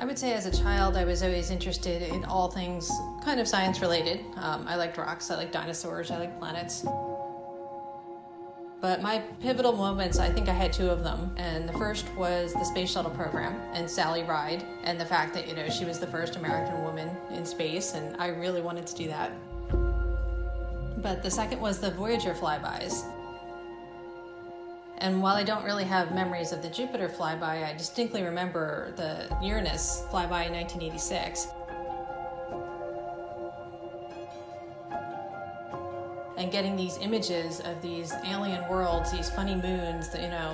I would say as a child I was always interested in all things kind of science related. I liked rocks, I liked dinosaurs, I liked planets. But my pivotal moments, I think I had two of them. And the first was the space shuttle program and Sally Ride and the fact that, she was the first American woman in space, and I really wanted to do that. But the second was the Voyager flybys. And while I don't really have memories of the Jupiter flyby, I distinctly remember the Uranus flyby in 1986. And getting these images of these alien worlds, these funny moons,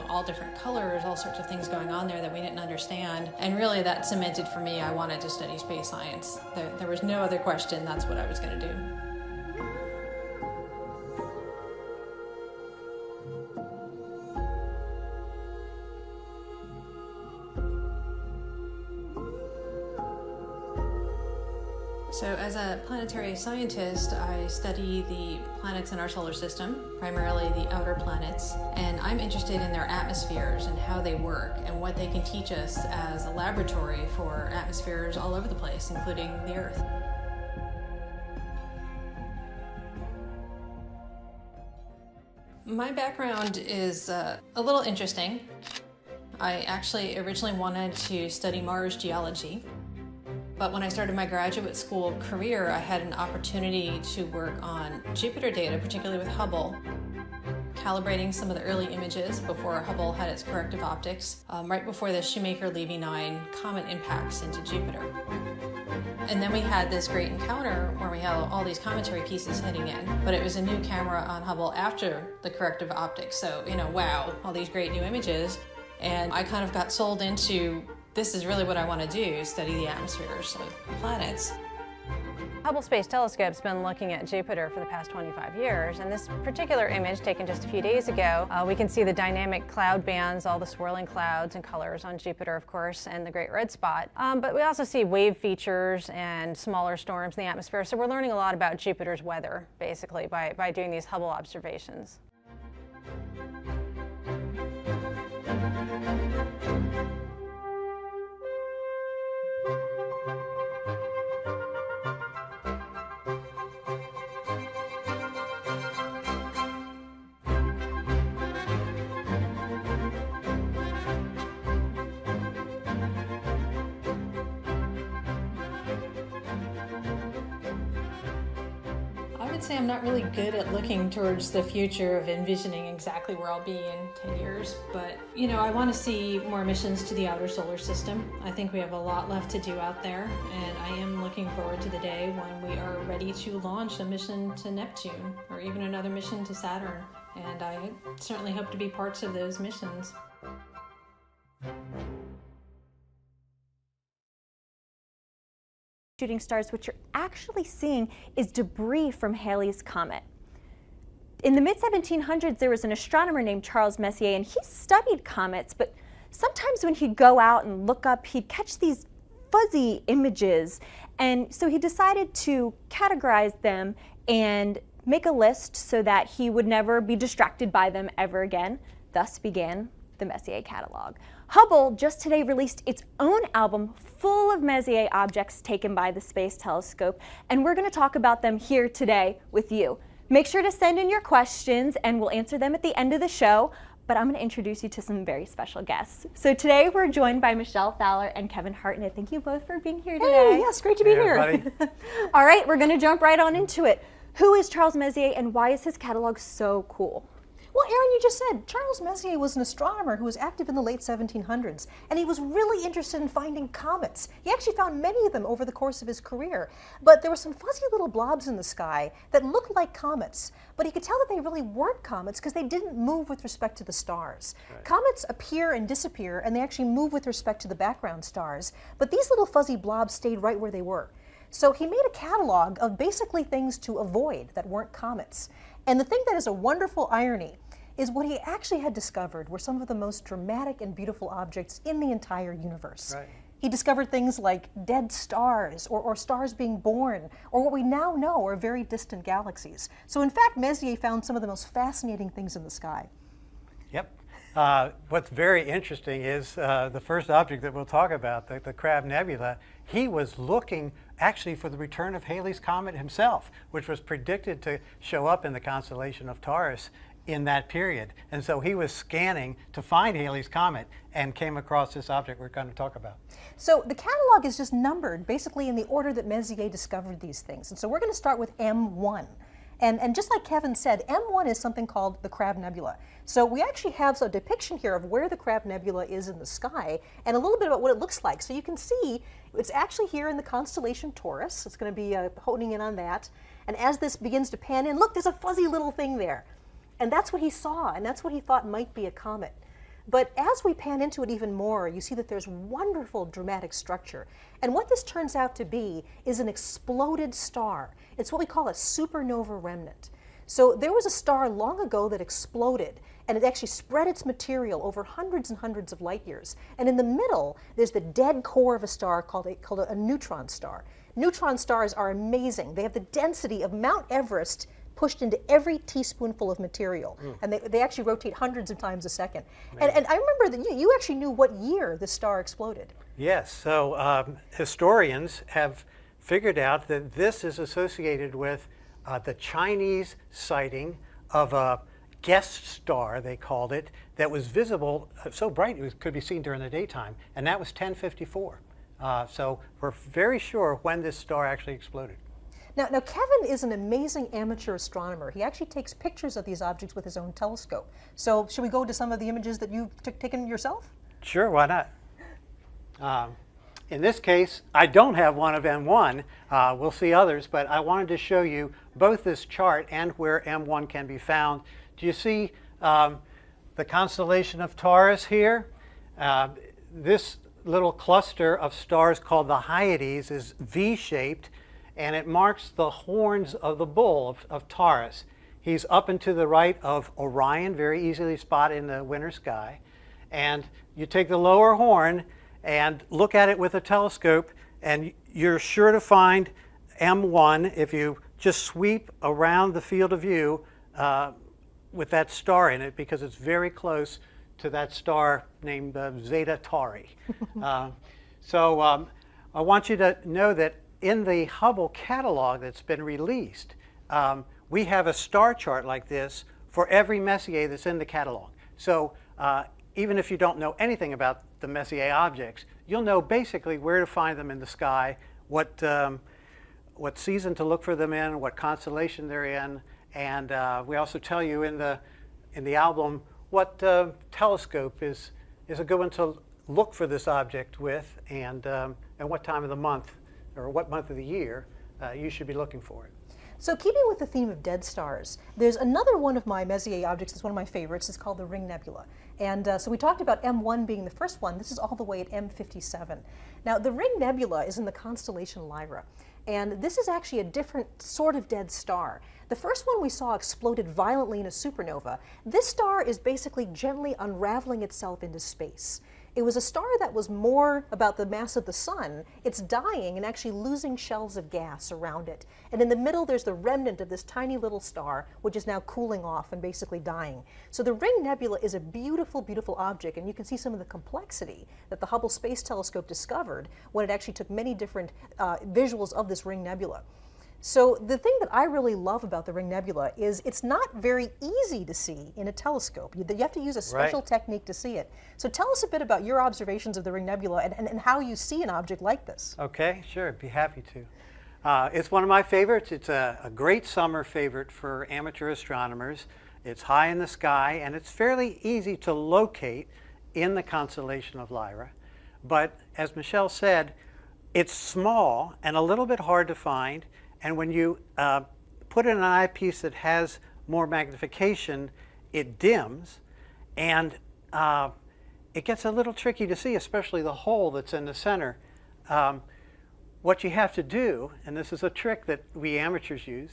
all different colors, all sorts of things going on there that we didn't understand. And really that cemented for me, I wanted to study space science. There was no other question, that's what I was going to do. So as a planetary scientist, I study the planets in our solar system, primarily the outer planets, and I'm interested in their atmospheres and how they work and what they can teach us as a laboratory for atmospheres all over the place, including the Earth. My background is a little interesting. I actually originally wanted to study Mars geology. But when I started my graduate school career, I had an opportunity to work on Jupiter data, particularly with Hubble, calibrating some of the early images before Hubble had its corrective optics, right before the Shoemaker-Levy 9 comet impacts into Jupiter. And then we had this great encounter where we had all these commentary pieces hitting in, but it was a new camera on Hubble after the corrective optics. So, wow, all these great new images. And I kind of got sold into, this is really what I want to do, study the atmospheres of planets. Hubble Space Telescope's been looking at Jupiter for the past 25 years, and this particular image taken just a few days ago, we can see the dynamic cloud bands, all the swirling clouds and colors on Jupiter, of course, and the Great Red Spot. But we also see wave features and smaller storms in the atmosphere, so we're learning a lot about Jupiter's weather, basically, by doing these Hubble observations. I would say I'm not really good at looking towards the future of envisioning exactly where I'll be in 10 years, but I want to see more missions to the outer solar system. I think we have a lot left to do out there, and I am looking forward to the day when we are ready to launch a mission to Neptune or even another mission to Saturn, and I certainly hope to be parts of those missions. Shooting stars, what you're actually seeing is debris from Halley's Comet. In the mid-1700s, there was an astronomer named Charles Messier, and he studied comets, but sometimes when he'd go out and look up, he'd catch these fuzzy images, and so he decided to categorize them and make a list so that he would never be distracted by them ever again. Thus began the Messier catalog. Hubble just today released its own album full of Messier objects taken by the Space Telescope, and we're going to talk about them here today with you. Make sure to send in your questions and we'll answer them at the end of the show, but I'm going to introduce you to some very special guests. So today we're joined by Michelle Fowler and Kevin Hartnett. Thank you both for being here today. Hey, yes, great to be here. All right, we're going to jump right on into it. Who is Charles Messier and why is his catalog so cool? Well, Erin, you just said Charles Messier was an astronomer who was active in the late 1700s, and he was really interested in finding comets. He actually found many of them over the course of his career, but there were some fuzzy little blobs in the sky that looked like comets, but he could tell that they really weren't comets because they didn't move with respect to the stars. Right. Comets appear and disappear, and they actually move with respect to the background stars, but these little fuzzy blobs stayed right where they were. So he made a catalog of basically things to avoid that weren't comets. And the thing that is a wonderful irony is what he actually had discovered were some of the most dramatic and beautiful objects in the entire universe. Right. He discovered things like dead stars, or stars being born, or what we now know are very distant galaxies. So in fact, Messier found some of the most fascinating things in the sky. Yep. What's very interesting is the first object that we'll talk about, the Crab Nebula, he was looking actually for the return of Halley's Comet himself, which was predicted to show up in the constellation of Taurus in that period. And so he was scanning to find Halley's Comet and came across this object we're going to talk about. So the catalog is just numbered basically in the order that Messier discovered these things. And so we're going to start with M1. And just like Kevin said, M1 is something called the Crab Nebula. So we actually have a depiction here of where the Crab Nebula is in the sky and a little bit about what it looks like. So you can see it's actually here in the constellation Taurus. It's going to be honing in on that. And as this begins to pan in, look, there's a fuzzy little thing there. And that's what he saw, and that's what he thought might be a comet. But as we pan into it even more, you see that there's wonderful dramatic structure. And what this turns out to be is an exploded star. It's what we call a supernova remnant. So there was a star long ago that exploded, and it actually spread its material over hundreds and hundreds of light years. And in the middle, there's the dead core of a star called a neutron star. Neutron stars are amazing. They have the density of Mount Everest pushed into every teaspoonful of material. And they actually rotate hundreds of times a second. And I remember that you actually knew what year this star exploded. Yes, so historians have figured out that this is associated with the Chinese sighting of a guest star, they called it, that was visible, so bright it could be seen during the daytime, and that was 1054. So we're very sure when this star actually exploded. Now, Kevin is an amazing amateur astronomer. He actually takes pictures of these objects with his own telescope. So should we go to some of the images that you've taken yourself? Sure, why not? In this case, I don't have one of M1. We'll see others, but I wanted to show you both this chart and where M1 can be found. Do you see the constellation of Taurus here? This little cluster of stars called the Hyades is V-shaped, and it marks the horns of the bull of Taurus. He's up and to the right of Orion, very easily spotted in the winter sky. And you take the lower horn and look at it with a telescope, and you're sure to find M1 if you just sweep around the field of view with that star in it, because it's very close to that star named Zeta Tauri. So I want you to know that in the Hubble catalog that's been released, we have a star chart like this for every Messier that's in the catalog. So even if you don't know anything about the Messier objects, you'll know basically where to find them in the sky, what season to look for them in, what constellation they're in, and we also tell you in the album what telescope is a good one to look for this object with, and what time of the month or what month of the year you should be looking for it. So keeping with the theme of dead stars, there's another one of my Messier objects that's one of my favorites. It's called the Ring Nebula. And so we talked about M1 being the first one. This is all the way at M57. Now the Ring Nebula is in the constellation Lyra. And this is actually a different sort of dead star. The first one we saw exploded violently in a supernova. This star is basically gently unraveling itself into space. It was a star that was more about the mass of the sun. It's dying and actually losing shells of gas around it. And in the middle, there's the remnant of this tiny little star, which is now cooling off and basically dying. So the Ring Nebula is a beautiful, beautiful object, and you can see some of the complexity that the Hubble Space Telescope discovered when it actually took many different visuals of this Ring Nebula. So the thing that I really love about the Ring Nebula is it's not very easy to see in a telescope. You have to use a special technique to see it. So tell us a bit about your observations of the Ring Nebula and how you see an object like this. Okay, sure, be happy to. It's one of my favorites. It's a great summer favorite for amateur astronomers. It's high in the sky, and it's fairly easy to locate in the constellation of Lyra. But as Michelle said, it's small and a little bit hard to find. And when you put in an eyepiece that has more magnification, it dims, and it gets a little tricky to see, especially the hole that's in the center. What you have to do, and this is a trick that we amateurs use,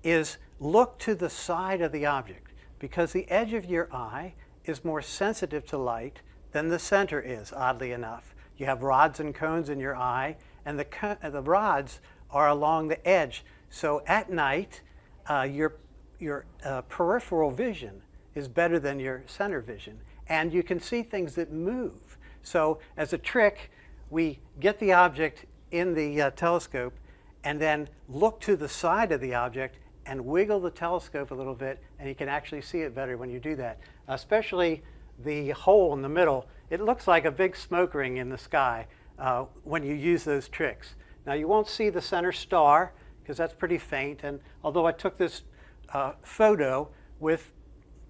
is look to the side of the object, because the edge of your eye is more sensitive to light than the center is, oddly enough. You have rods and cones in your eye, and the rods are along the edge. So at night, your peripheral vision is better than your center vision. and you can see things that move. So as a trick, we get the object in the telescope and then look to the side of the object and wiggle the telescope a little bit, and you can actually see it better when you do that. Especially the hole in the middle, it looks like a big smoke ring in the sky when you use those tricks. Now you won't see the center star because that's pretty faint, and although I took this photo with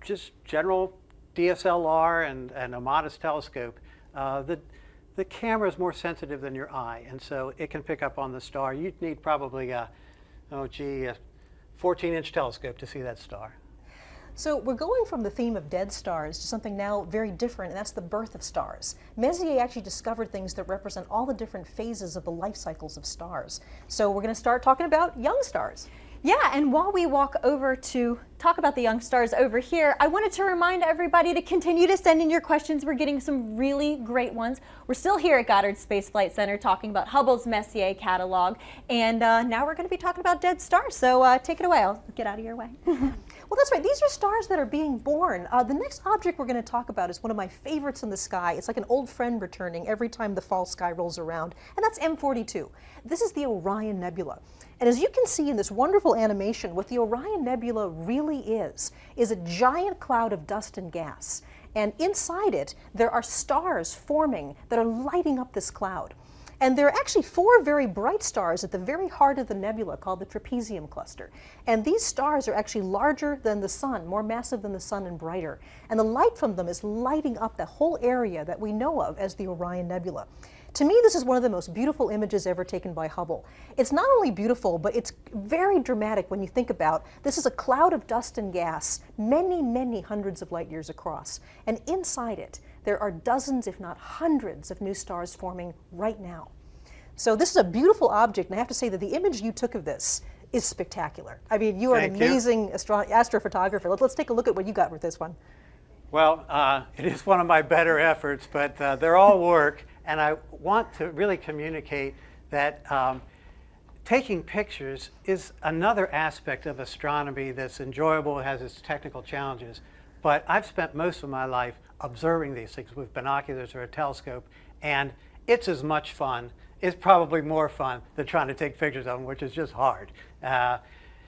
just general DSLR and a modest telescope, the camera is more sensitive than your eye, and so it can pick up on the star. You'd need probably a 14-inch telescope to see that star. So we're going from the theme of dead stars to something now very different, and that's the birth of stars. Messier actually discovered things that represent all the different phases of the life cycles of stars. So we're going to start talking about young stars. Yeah, and while we walk over to talk about the young stars over here, I wanted to remind everybody to continue to send in your questions. We're getting some really great ones. We're still here at Goddard Space Flight Center talking about Hubble's Messier catalog, and now we're going to be talking about dead stars. So take it away. I'll get out of your way. Well, that's right. These are stars that are being born. The next object we're going to talk about is one of my favorites in the sky. It's like an old friend returning every time the fall sky rolls around, and that's M42. This is the Orion Nebula. And as you can see in this wonderful animation, what the Orion Nebula really is a giant cloud of dust and gas. And inside it, there are stars forming that are lighting up this cloud. And there are actually 4 very bright stars at the very heart of the nebula called the trapezium cluster. And these stars are actually larger than the sun, more massive than the sun and brighter. And the light from them is lighting up the whole area that we know of as the Orion Nebula. To me, this is one of the most beautiful images ever taken by Hubble. It's not only beautiful, but it's very dramatic when you think about this is a cloud of dust and gas, many, many hundreds of light years across. And inside it, there are dozens, if not hundreds, of new stars forming right now. So this is a beautiful object, and I have to say that the image you took of this is spectacular. I mean, you are an amazing astrophotographer. Let's take a look at what you got with this one. Well, it is one of my better efforts, but they're all work. And I want to really communicate that taking pictures is another aspect of astronomy that's enjoyable, has its technical challenges. But I've spent most of my life observing these things with binoculars or a telescope, and it's as much fun. It's probably more fun than trying to take pictures of them, which is just hard.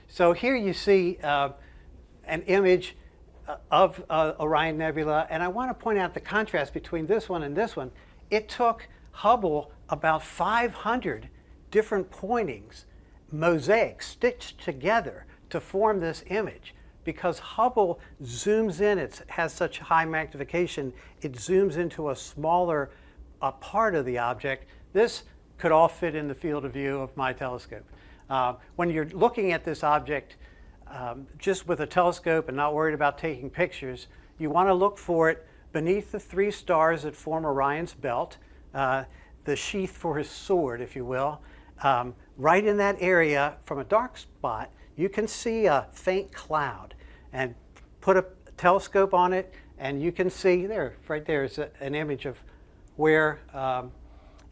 So here you see an image of Orion Nebula, and I want to point out the contrast between this one and this one. It took Hubble about 500 different pointings, mosaics, stitched together to form this image. Because Hubble zooms in, it has such high magnification, it zooms into a smaller part of the object. This could all fit in the field of view of my telescope. When you're looking at this object just with a telescope and not worried about taking pictures, you want to look for it beneath the 3 stars that form Orion's belt, the sheath for his sword, if you will. Right in that area, from a dark spot, you can see a faint cloud. And put a telescope on it, and you can see there, right there is an image of where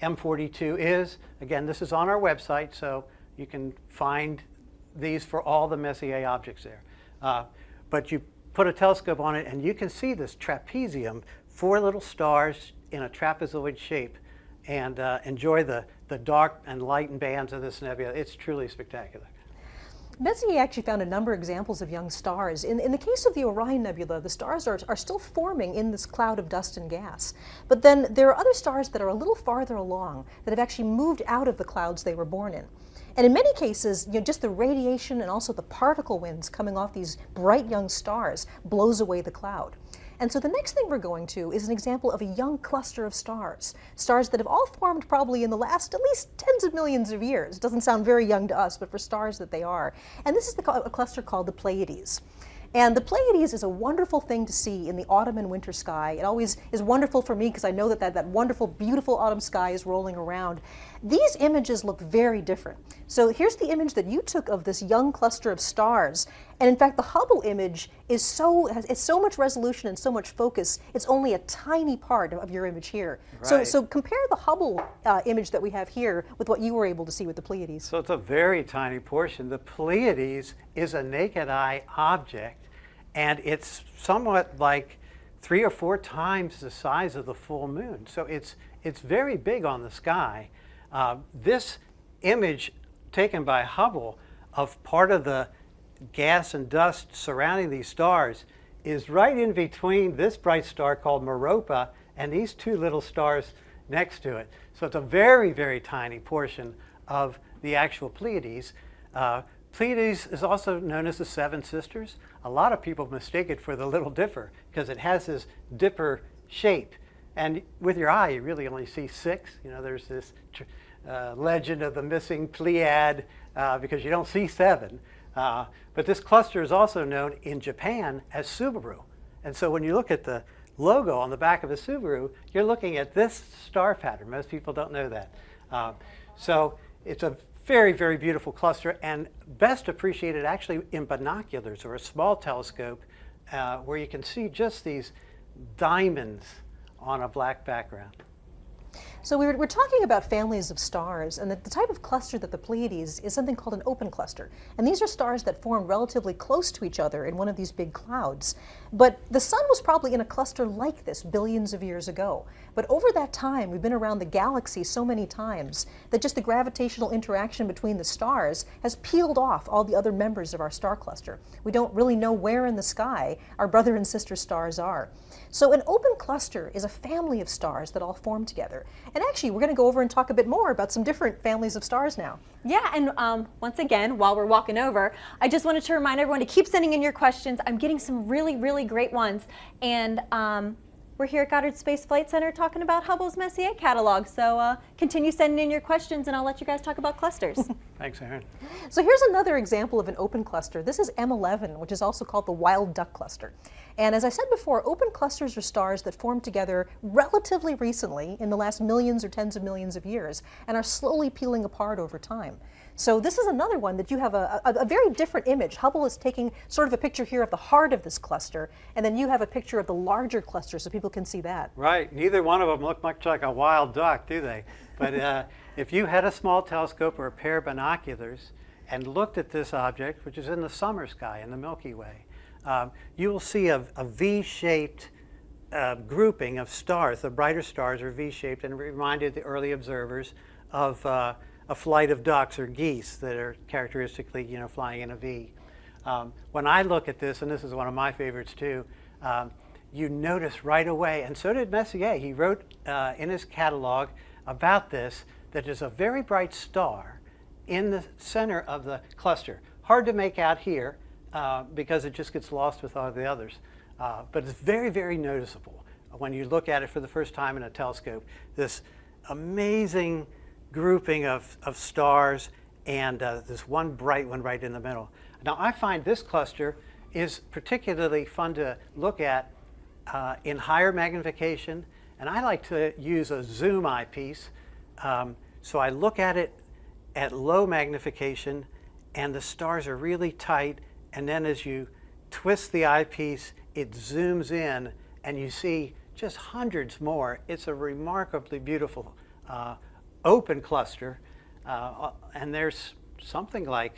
M42 is. Again, this is on our website, so you can find these for all the Messier objects there. But you put a telescope on it, and you can see this trapezium, 4 little stars in a trapezoid shape, and enjoy the dark and light bands of this nebula. It's truly spectacular. Messier actually found a number of examples of young stars. In the case of the Orion Nebula, the stars are still forming in this cloud of dust and gas. But then there are other stars that are a little farther along that have actually moved out of the clouds they were born in. And in many cases, just the radiation and also the particle winds coming off these bright young stars blows away the cloud. And so the next thing we're going to is an example of a young cluster of stars. Stars that have all formed probably in the last at least tens of millions of years. It doesn't sound very young to us, but for stars that they are. And this is a cluster called the Pleiades. And the Pleiades is a wonderful thing to see in the autumn and winter sky. It always is wonderful for me because I know that wonderful, beautiful autumn sky is rolling around. These images look very different. So here's the image that you took of this young cluster of stars. And in fact, the Hubble image is it's so much resolution and so much focus, it's only a tiny part of your image here. Right. So compare the Hubble image that we have here with what you were able to see with the Pleiades. So it's a very tiny portion. The Pleiades is a naked eye object, and it's somewhat like 3 or 4 times the size of the full moon. So it's very big on the sky. This image taken by Hubble of part of the gas and dust surrounding these stars is right in between this bright star called Meropa and these 2 little stars next to it. So it's a very, very tiny portion of the actual Pleiades. Pleiades is also known as the Seven Sisters. A lot of people mistake it for the Little Dipper because it has this dipper shape. And with your eye, you really only see 6. You know, there's this legend of the missing Pleiad because you don't see 7. But this cluster is also known in Japan as Subaru. And so when you look at the logo on the back of a Subaru, you're looking at this star pattern. Most people don't know that. So it's a very, very beautiful cluster, and best appreciated actually in binoculars or a small telescope where you can see just these diamonds on a black background. So we're talking about families of stars, and the type of cluster that the Pleiades is something called an open cluster. And these are stars that form relatively close to each other in one of these big clouds. But the sun was probably in a cluster like this billions of years ago. But over that time, we've been around the galaxy so many times that just the gravitational interaction between the stars has peeled off all the other members of our star cluster. We don't really know where in the sky our brother and sister stars are. So an open cluster is a family of stars that all form together. And actually, we're going to go over and talk a bit more about some different families of stars now. Yeah, and once again, while we're walking over, I just wanted to remind everyone to keep sending in your questions. I'm getting some really, really great ones. And we're here at Goddard Space Flight Center talking about Hubble's Messier catalog. So continue sending in your questions, and I'll let you guys talk about clusters. Thanks, Aaron. So here's another example of an open cluster. This is M11, which is also called the wild duck cluster. And as I said before, open clusters are stars that formed together relatively recently in the last millions or tens of millions of years and are slowly peeling apart over time. So this is another one that you have a very different image. Hubble is taking sort of a picture here of the heart of this cluster, and then you have a picture of the larger cluster so people can see that. Right. Neither one of them look much like a wild duck, do they? But if you had a small telescope or a pair of binoculars and looked at this object, which is in the summer sky in the Milky Way, you will see a V-shaped grouping of stars. The brighter stars are V-shaped and reminded the early observers of a flight of ducks or geese that are characteristically, you know, flying in a V. When I look at this, and this is one of my favorites too, you notice right away, and so did Messier. He wrote in his catalog about this, that there's a very bright star in the center of the cluster. Hard to make out here because it just gets lost with all the others. But it's very, very noticeable when you look at it for the first time in a telescope. This amazing grouping of stars and this one bright one right in the middle. Now I find this cluster is particularly fun to look at in higher magnification, and I like to use a zoom eyepiece. So I look at it at low magnification and the stars are really tight, and then as you twist the eyepiece it zooms in and you see just hundreds more. It's a remarkably beautiful open cluster, and there's something like,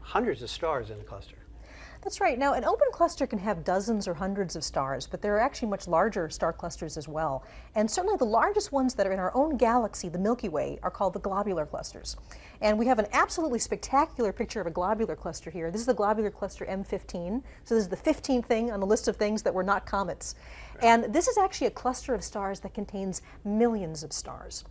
hundreds of stars in the cluster. That's right. Now, an open cluster can have dozens or hundreds of stars, but there are actually much larger star clusters as well. And certainly the largest ones that are in our own galaxy, the Milky Way, are called the globular clusters. And we have an absolutely spectacular picture of a globular cluster here. This is the globular cluster M15. So this is the 15th thing on the list of things that were not comets. And this is actually a cluster of stars that contains millions of stars.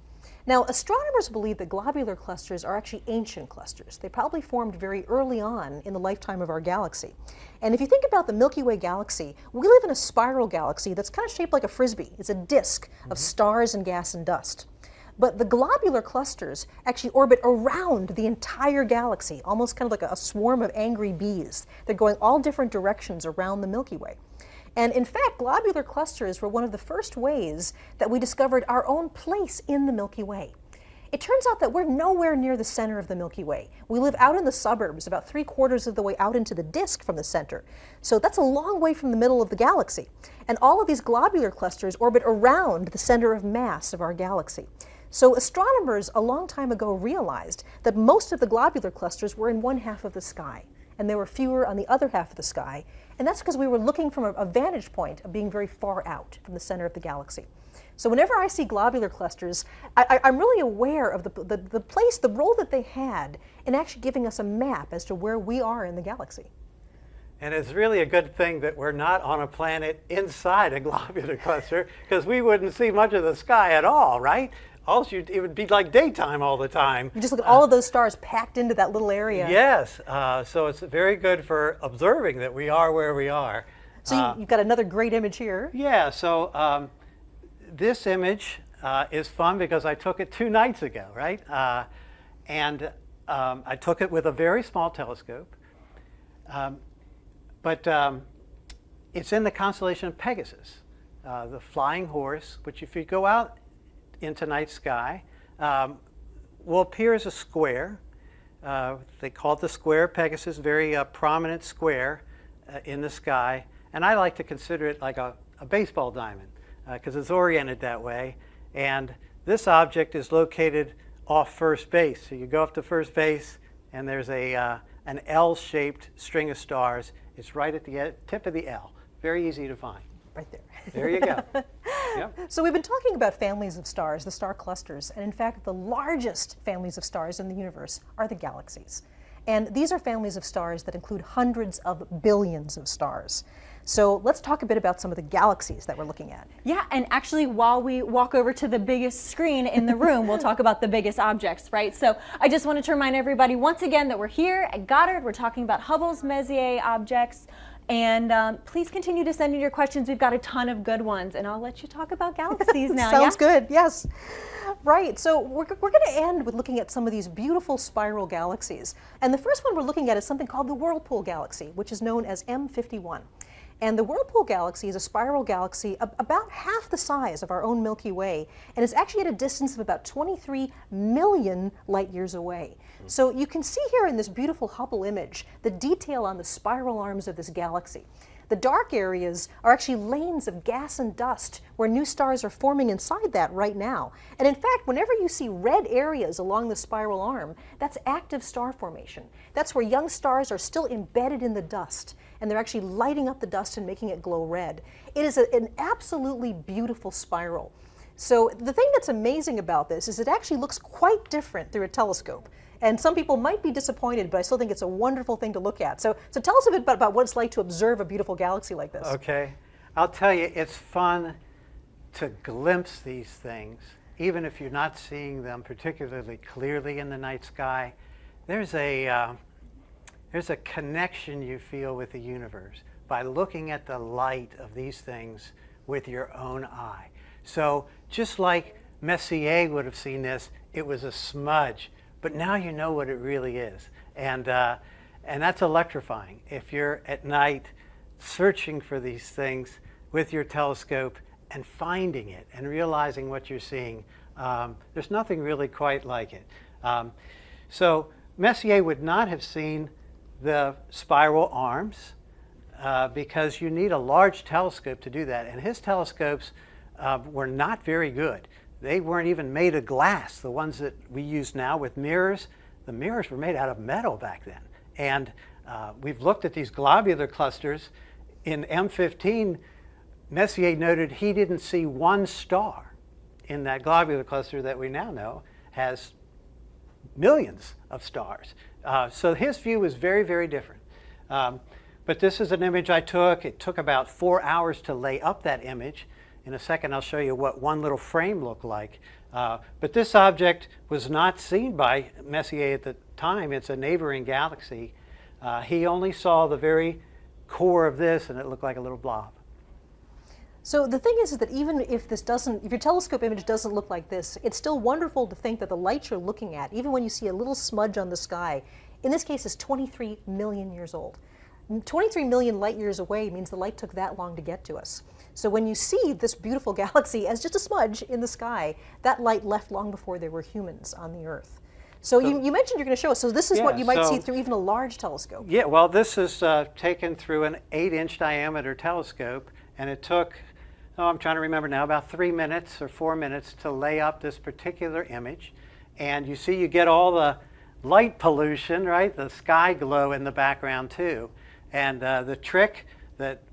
Now, astronomers believe that globular clusters are actually ancient clusters. They probably formed very early on in the lifetime of our galaxy. And if you think about the Milky Way galaxy, we live in a spiral galaxy that's kind of shaped like a frisbee. It's a disk of stars and gas and dust. But the globular clusters actually orbit around the entire galaxy, almost kind of like a swarm of angry bees. They're going all different directions around the Milky Way. And in fact, globular clusters were one of the first ways that we discovered our own place in the Milky Way. It turns out that we're nowhere near the center of the Milky Way. We live out in the suburbs, about 3/4 of the way out into the disk from the center. So that's a long way from the middle of the galaxy. And all of these globular clusters orbit around the center of mass of our galaxy. So astronomers a long time ago realized that most of the globular clusters were in one half of the sky, and there were fewer on the other half of the sky. And that's because we were looking from a vantage point of being very far out from the center of the galaxy. So whenever I see globular clusters, I'm really aware of the place, the role that they had in actually giving us a map as to where we are in the galaxy. And it's really a good thing that we're not on a planet inside a globular cluster, because we wouldn't see much of the sky at all, right? Also, it would be like daytime all the time. You just look at all of those stars packed into that little area. Yes, so it's very good for observing that we are where we are. So you've got another great image here. Yeah, so this image is fun because I took it 2 nights ago, right? And I took it with a very small telescope. But it's in the constellation of Pegasus, the flying horse, which if you go out into night sky, will appear as a square. They call it the square of Pegasus, very prominent square in the sky. And I like to consider it like a baseball diamond because it's oriented that way. And this object is located off first base. So you go up to first base and there's an L-shaped string of stars. It's right at the tip of the L. Very easy to find. Right there. There you go. Yep. So we've been talking about families of stars, the star clusters, and in fact the largest families of stars in the universe are the galaxies. And these are families of stars that include hundreds of billions of stars. So let's talk a bit about some of the galaxies that we're looking at. Yeah, and actually while we walk over to the biggest screen in the room, we'll talk about the biggest objects, right? So I just wanted to remind everybody once again that we're here at Goddard. We're talking about Hubble's Messier objects. And please continue to send in your questions. We've got a ton of good ones. And I'll let you talk about galaxies now. Sounds good, yes. Right, so we're going to end with looking at some of these beautiful spiral galaxies. And the first one we're looking at is something called the Whirlpool Galaxy, which is known as M51. And the Whirlpool Galaxy is a spiral galaxy about half the size of our own Milky Way, and it's actually at a distance of about 23 million light years away. So you can see here in this beautiful Hubble image the detail on the spiral arms of this galaxy. The dark areas are actually lanes of gas and dust where new stars are forming inside that right now. And in fact, whenever you see red areas along the spiral arm, that's active star formation. That's where young stars are still embedded in the dust, and they're actually lighting up the dust and making it glow red. It is an absolutely beautiful spiral. So the thing that's amazing about this is it actually looks quite different through a telescope. And some people might be disappointed, but I still think it's a wonderful thing to look at. So tell us a bit about what it's like to observe a beautiful galaxy like this. Okay. I'll tell you, it's fun to glimpse these things, even if you're not seeing them particularly clearly in the night sky. There's a connection you feel with the universe by looking at the light of these things with your own eye. So just like Messier would have seen this, it was a smudge. But now you know what it really is. And that's electrifying. If you're at night searching for these things with your telescope and finding it and realizing what you're seeing, there's nothing really quite like it. So Messier would not have seen the spiral arms because you need a large telescope to do that. And his telescopes were not very good. They weren't even made of glass. The ones that we use now with mirrors, the mirrors were made out of metal back then. And we've looked at these globular clusters. In M15, Messier noted he didn't see one star in that globular cluster that we now know has millions of stars. So his view was very, very different. But this is an image I took. It took about 4 hours to lay up that image. In a second, I'll show you what one little frame looked like. But this object was not seen by Messier at the time. It's a neighboring galaxy. He only saw the very core of this, and it looked like a little blob. So the thing is that even if your telescope image doesn't look like this, it's still wonderful to think that the light you're looking at, even when you see a little smudge on the sky, in this case is 23 million years old. 23 million light years away means the light took that long to get to us. So when you see this beautiful galaxy as just a smudge in the sky, that light left long before there were humans on the Earth. So you mentioned you're going to show us. So this is what you might see through even a large telescope. Yeah, well, this is taken through an 8-inch diameter telescope, and it took, I'm trying to remember now, about 3 minutes or 4 minutes to lay up this particular image. And you see you get all the light pollution, right? The sky glow in the background too. And the trick that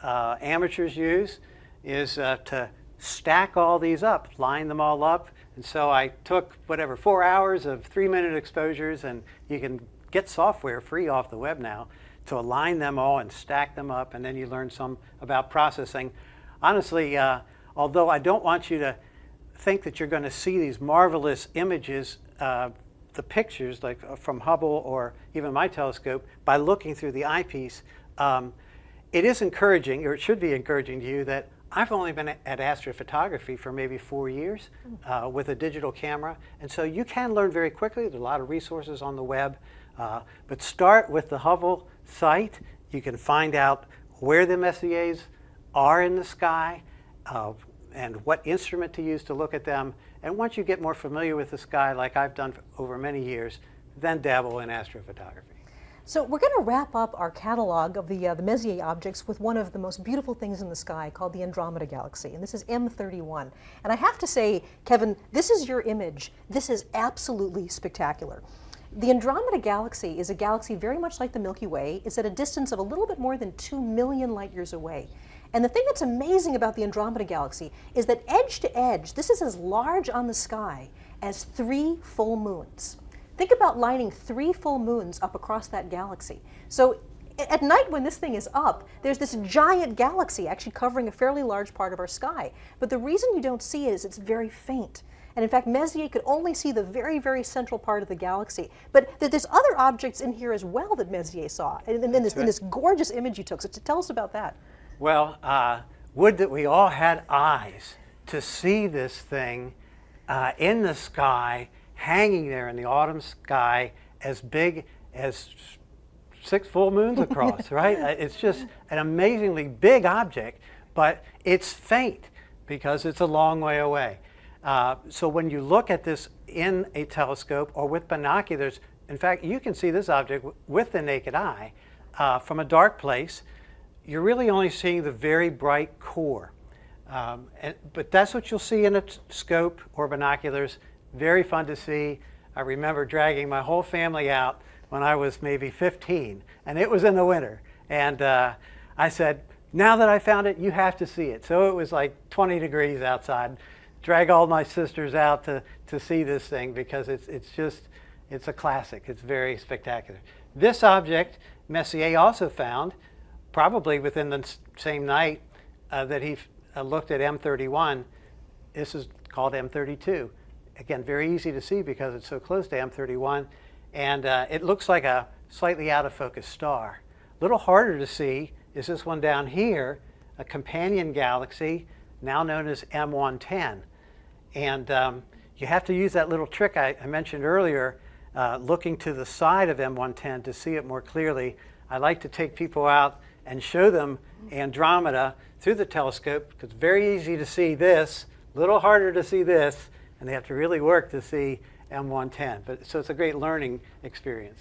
amateurs use is to stack all these up, line them all up. And so I took, 4 hours of 3-minute exposures, and you can get software free off the web now to align them all and stack them up, and then you learn some about processing. Honestly, although I don't want you to think that you're going to see these marvelous images, the pictures like from Hubble or even my telescope, by looking through the eyepiece, it is encouraging, or it should be encouraging to you, that I've only been at astrophotography for maybe 4 years with a digital camera, and so you can learn very quickly. There's a lot of resources on the web, but start with the Hubble site. You can find out where the Messiers are in the sky and what instrument to use to look at them. And once you get more familiar with the sky, like I've done for over many years, then dabble in astrophotography. So we're going to wrap up our catalog of the Messier objects with one of the most beautiful things in the sky called the Andromeda Galaxy, and this is M31. And I have to say, Kevin, this is your image. This is absolutely spectacular. The Andromeda Galaxy is a galaxy very much like the Milky Way. It's at a distance of a little bit more than 2 million light years away. And the thing that's amazing about the Andromeda Galaxy is that edge to edge, this is as large on the sky as 3 full moons. Think about lining 3 full moons up across that galaxy. So at night when this thing is up, there's this giant galaxy actually covering a fairly large part of our sky. But the reason you don't see it is it's very faint. And in fact, Messier could only see the very, very central part of the galaxy. But there's other objects in here as well that Messier saw in this gorgeous image you took. So tell us about that. Well, would that we all had eyes to see this thing in the sky, hanging there in the autumn sky, as big as 6 full moons across, right? It's just an amazingly big object, but it's faint because it's a long way away. So when you look at this in a telescope or with binoculars, in fact, you can see this object with the naked eye from a dark place. You're really only seeing the very bright core. But that's what you'll see in a scope or binoculars. Very fun to see. I remember dragging my whole family out when I was maybe 15, and it was in the winter. And I said, now that I found it, you have to see it. So it was like 20 degrees outside. Drag all my sisters out to see this thing because it's a classic. It's very spectacular. This object, Messier also found, probably within the same night that he looked at M31. This is called M32. Again, very easy to see because it's so close to M31. And it looks like a slightly out of focus star. A little harder to see is this one down here, a companion galaxy, now known as M110. And you have to use that little trick I mentioned earlier, looking to the side of M110 to see it more clearly. I like to take people out and show them Andromeda through the telescope because it's very easy to see this, a little harder to see this, and they have to really work to see M110. So it's a great learning experience.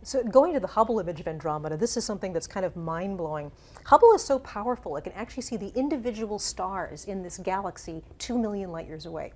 So going to the Hubble image of Andromeda, this is something that's kind of mind-blowing. Hubble is so powerful, it can actually see the individual stars in this galaxy 2 million light years away.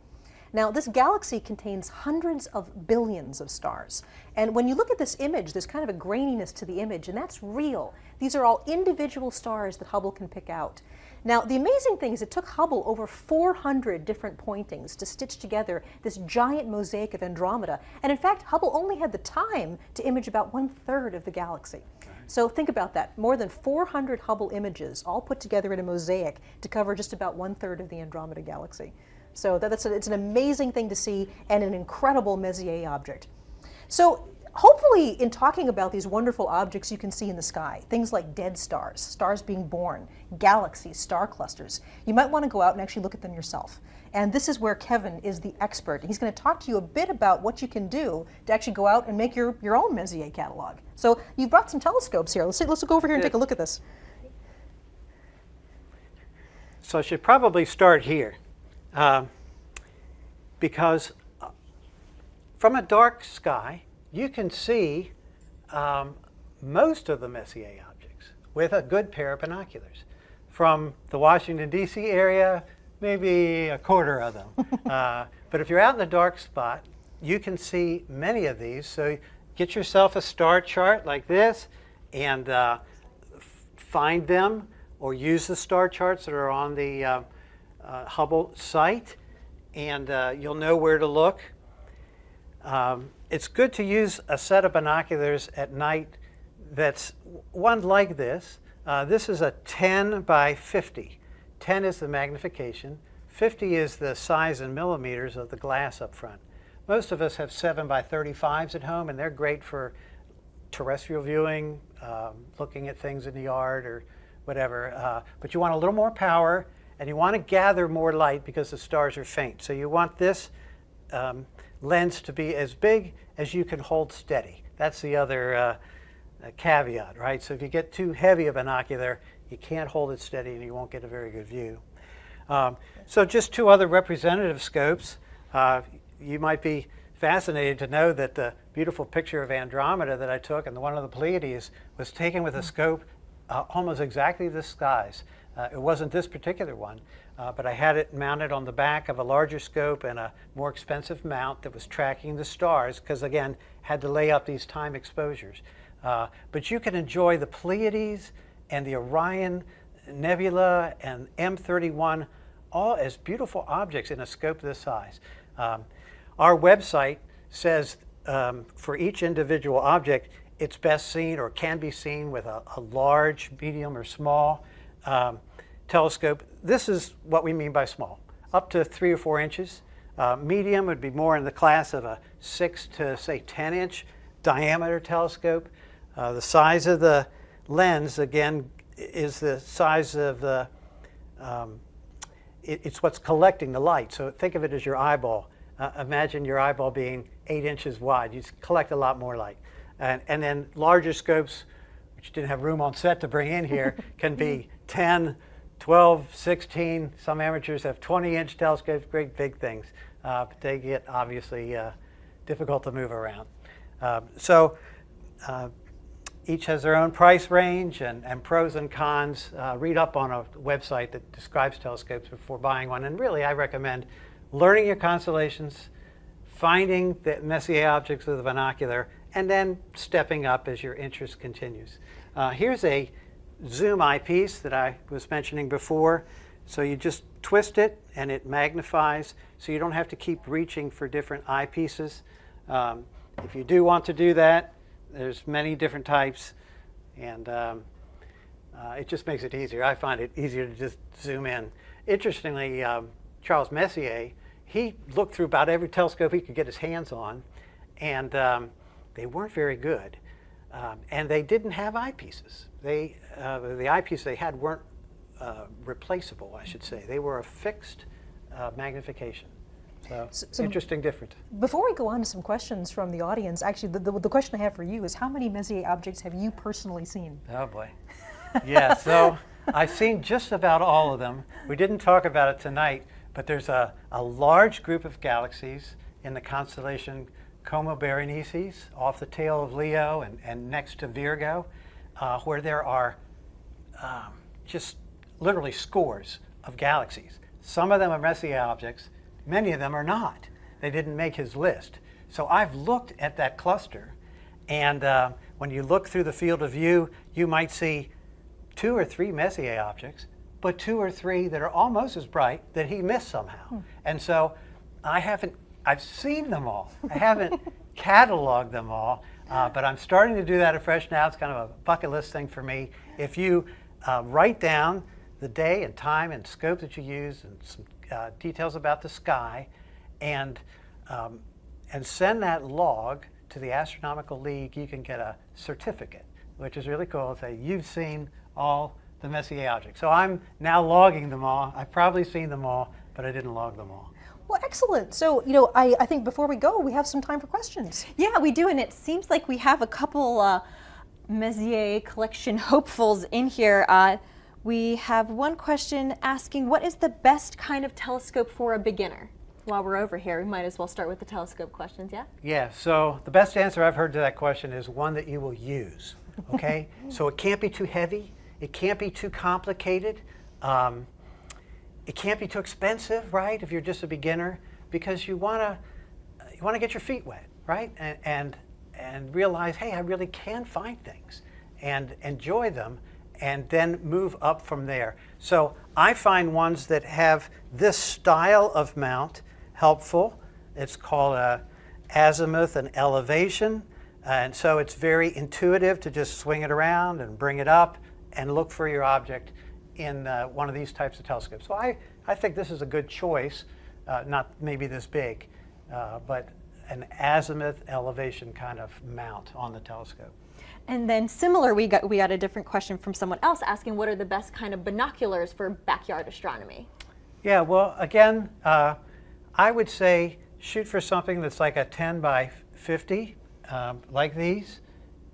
Now, this galaxy contains hundreds of billions of stars. And when you look at this image, there's kind of a graininess to the image, and that's real. These are all individual stars that Hubble can pick out. Now, the amazing thing is it took Hubble over 400 different pointings to stitch together this giant mosaic of Andromeda. And in fact, Hubble only had the time to image about 1/3 of the galaxy. So think about that. More than 400 Hubble images all put together in a mosaic to cover just about 1/3 of the Andromeda galaxy. So it's an amazing thing to see and an incredible Messier object. So hopefully in talking about these wonderful objects you can see in the sky, things like dead stars, stars being born, galaxies, star clusters, you might want to go out and actually look at them yourself. And this is where Kevin is the expert. He's going to talk to you a bit about what you can do to actually go out and make your own Messier catalog. So you've brought some telescopes here. Let's go over here and take a look at this. So I should probably start here because from a dark sky, you can see most of the Messier objects with a good pair of binoculars. From the Washington, D.C. area, maybe a quarter of them. But if you're out in a dark spot, you can see many of these. So get yourself a star chart like this and find them or use the star charts that are on the Hubble site, and you'll know where to look. It's good to use a set of binoculars at night that's one like this. This is a 10 by 50. 10 is the magnification. 50 is the size in millimeters of the glass up front. Most of us have 7 by 35s at home, and they're great for terrestrial viewing, looking at things in the yard or whatever. But you want a little more power, and you want to gather more light because the stars are faint. So you want this lens to be as big as you can hold steady. That's the other caveat, right? So if you get too heavy a binocular, you can't hold it steady and you won't get a very good view. So just two other representative scopes. You might be fascinated to know that the beautiful picture of Andromeda that I took and the one of the Pleiades was taken with a scope almost exactly this size. It wasn't this particular one, but I had it mounted on the back of a larger scope and a more expensive mount that was tracking the stars because, again, had to lay up these time exposures. But you can enjoy the Pleiades and the Orion Nebula and M31 all as beautiful objects in a scope this size. Our website says for each individual object, it's best seen or can be seen with a large, medium, or small telescope. This is what we mean by small, up to 3 or 4 inches. Medium would be more in the class of a 6 to, say, 10-inch diameter telescope. The size of the lens, again, is the size of the, it's what's collecting the light. So think of it as your eyeball. Imagine your eyeball being 8 inches wide. You collect a lot more light. And then larger scopes, which you didn't have room on set to bring in here, can be 10, 12, 16. Some amateurs have 20-inch telescopes, great big things. But they get obviously difficult to move around. Each has their own price range and pros and cons. Read up on a website that describes telescopes before buying one. And really, I recommend learning your constellations, finding the Messier objects with a binocular, and then stepping up as your interest continues. Here's a zoom eyepiece that I was mentioning before. So you just twist it and it magnifies, so you don't have to keep reaching for different eyepieces. If you do want to do that, there's many different types, and it just makes it easier. I find it easier to just zoom in. Interestingly, Charles Messier, he looked through about every telescope he could get his hands on, and they weren't very good. And they didn't have eyepieces. The eyepieces they had weren't replaceable, I should say. They were a fixed magnification. So interesting difference. Before we go on to some questions from the audience, actually the question I have for you is how many Messier objects have you personally seen? Oh boy. Yeah, so I've seen just about all of them. We didn't talk about it tonight, but there's a large group of galaxies in the constellation Como Berenices off the tail of Leo and next to Virgo, where there are just literally scores of galaxies. Some of them are Messier objects. Many of them are not. They didn't make his list. So I've looked at that cluster, and when you look through the field of view, you might see 2 or 3 Messier objects, but 2 or 3 that are almost as bright that he missed somehow. And so I've seen them all. I haven't cataloged them all, but I'm starting to do that afresh now. It's kind of a bucket list thing for me. If you write down the day and time and scope that you use and some details about the sky, and send that log to the Astronomical League, you can get a certificate, which is really cool. Say you've seen all the Messier objects. So I'm now logging them all. I've probably seen them all, but I didn't log them all. Well, excellent. So, I think before we go, we have some time for questions. Yeah, we do, and it seems like we have a couple Messier collection hopefuls in here. We have one question asking, what is the best kind of telescope for a beginner? While we're over here, we might as well start with the telescope questions, yeah? Yeah, so the best answer I've heard to that question is one that you will use, okay? So it can't be too heavy, it can't be too complicated, it can't be too expensive, right, if you're just a beginner, because you want to get your feet wet, right? And realize, hey, I really can find things and enjoy them. and then move up from there. So I find ones that have this style of mount helpful. It's called azimuth and elevation. And so it's very intuitive to just swing it around and bring it up and look for your object in one of these types of telescopes. So I think this is a good choice, not maybe this big, but an azimuth elevation kind of mount on the telescope. And then similar, we got a different question from someone else asking what are the best kind of binoculars for backyard astronomy? Yeah, well, again, I would say shoot for something that's like a 10 by 50, like these,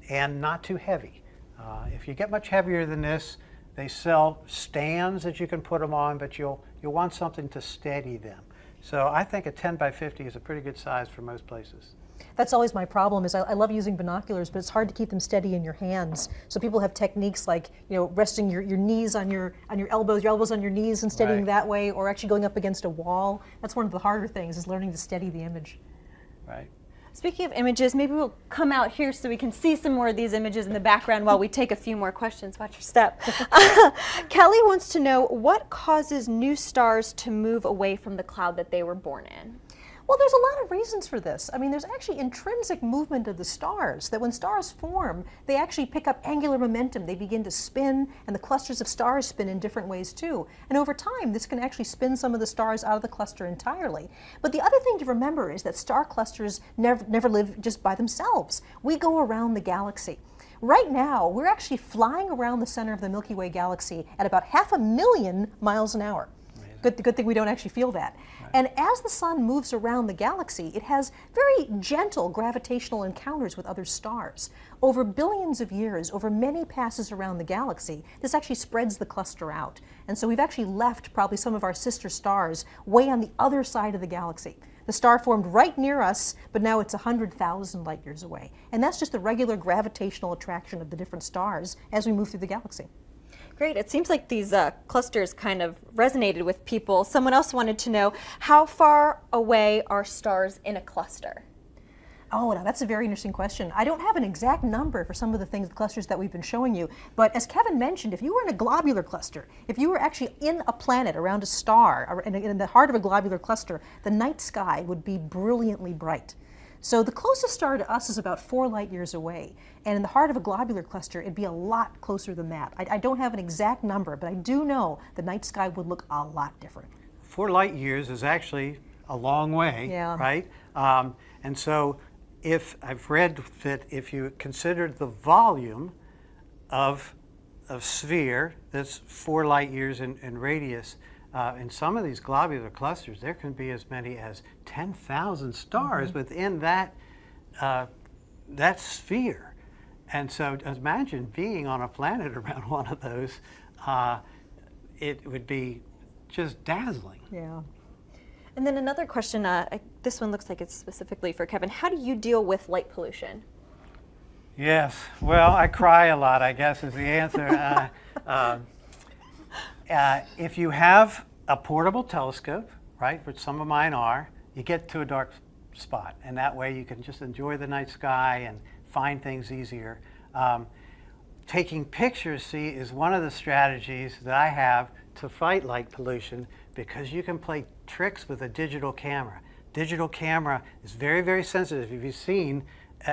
and not too heavy. If you get much heavier than this, they sell stands that you can put them on, but you'll want something to steady them. So I think a 10 by 50 is a pretty good size for most places. That's always my problem. Is I love using binoculars, but it's hard to keep them steady in your hands. So people have techniques like resting your knees on your elbows on your knees and steadying that way, or actually going up against a wall. That's one of the harder things, is learning to steady the image. Right. Speaking of images, maybe we'll come out here so we can see some more of these images in the background while we take a few more questions. Watch your step. Kelly wants to know what causes new stars to move away from the cloud that they were born in? Well, there's a lot of reasons for this. I mean, there's actually intrinsic movement of the stars, that when stars form, they actually pick up angular momentum. They begin to spin, and the clusters of stars spin in different ways too. And over time, this can actually spin some of the stars out of the cluster entirely. But the other thing to remember is that star clusters never live just by themselves. We go around the galaxy. Right now, we're actually flying around the center of the Milky Way galaxy at about 500,000 miles an hour. Good thing we don't actually feel that. Right. And as the sun moves around the galaxy, it has very gentle gravitational encounters with other stars. Over billions of years, over many passes around the galaxy, this actually spreads the cluster out. And so we've actually left probably some of our sister stars way on the other side of the galaxy. The star formed right near us, but now it's 100,000 light years away. And that's just the regular gravitational attraction of the different stars as we move through the galaxy. Great. It seems like these clusters kind of resonated with people. Someone else wanted to know, how far away are stars in a cluster? Oh, now that's a very interesting question. I don't have an exact number for some of the clusters that we've been showing you, but as Kevin mentioned, if you were in a globular cluster, if you were actually in a planet around a star, in the heart of a globular cluster, the night sky would be brilliantly bright. So the closest star to us is about 4 light years away. And in the heart of a globular cluster, it'd be a lot closer than that. I don't have an exact number, but I do know the night sky would look a lot different. 4 light years is actually a long way, right? And so if I've read that if you considered the volume of sphere that's 4 light years in radius, in some of these globular clusters, there can be as many as 10,000 stars within that sphere. And so imagine being on a planet around one of those. It would be just dazzling. Yeah. And then another question, this one looks like it's specifically for Kevin. How do you deal with light pollution? Yes, well, I cry a lot, I guess, is the answer. If you have a portable telescope, right, which some of mine are, you get to a dark spot, and that way you can just enjoy the night sky and find things easier. Taking pictures, see, is one of the strategies that I have to fight light pollution, because you can play tricks with a digital camera. Digital camera is very, very sensitive, if you've seen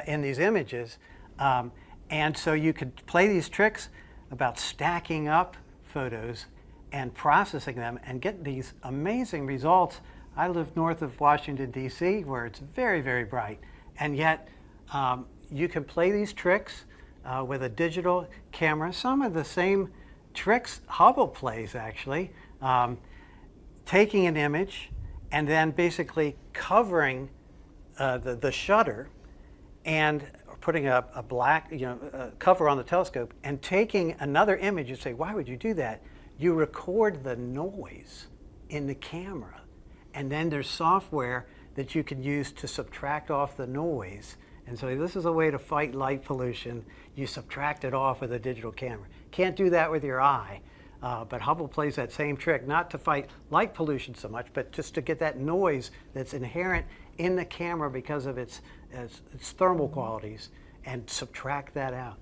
in these images. And so you could play these tricks about stacking up photos and processing them and get these amazing results. I live north of Washington, D.C., where it's very, very bright. And yet you can play these tricks with a digital camera. Some of the same tricks Hubble plays, actually. Taking an image and then basically covering the shutter and putting a black cover on the telescope and taking another image. You say, why would you do that? You record the noise in the camera, and then there's software that you can use to subtract off the noise. And so this is a way to fight light pollution. You subtract it off with a digital camera. Can't do that with your eye, but Hubble plays that same trick, not to fight light pollution so much, but just to get that noise that's inherent in the camera because of its thermal qualities, and subtract that out.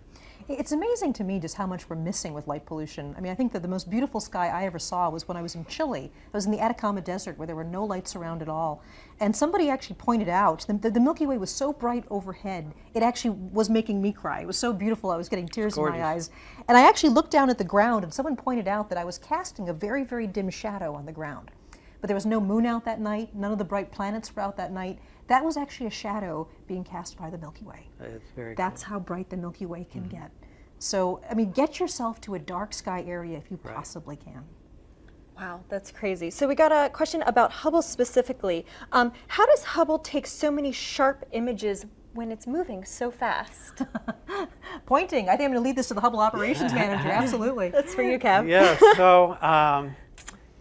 It's amazing to me just how much we're missing with light pollution. I mean, I think that the most beautiful sky I ever saw was when I was in Chile. I was in the Atacama Desert where there were no lights around at all. And somebody actually pointed out the Milky Way was so bright overhead, it actually was making me cry. It was so beautiful, I was getting tears in my eyes. And I actually looked down at the ground and someone pointed out that I was casting a very, very dim shadow on the ground. But there was no moon out that night, none of the bright planets were out that night. That was actually a shadow being cast by the Milky Way. That's how bright the Milky Way can get. So, I mean, get yourself to a dark sky area if you possibly can. Wow, that's crazy. So we got a question about Hubble specifically. How does Hubble take so many sharp images when it's moving so fast? Pointing. I think I'm going to lead this to the Hubble operations manager. Absolutely. That's for you, Kev. Yeah, so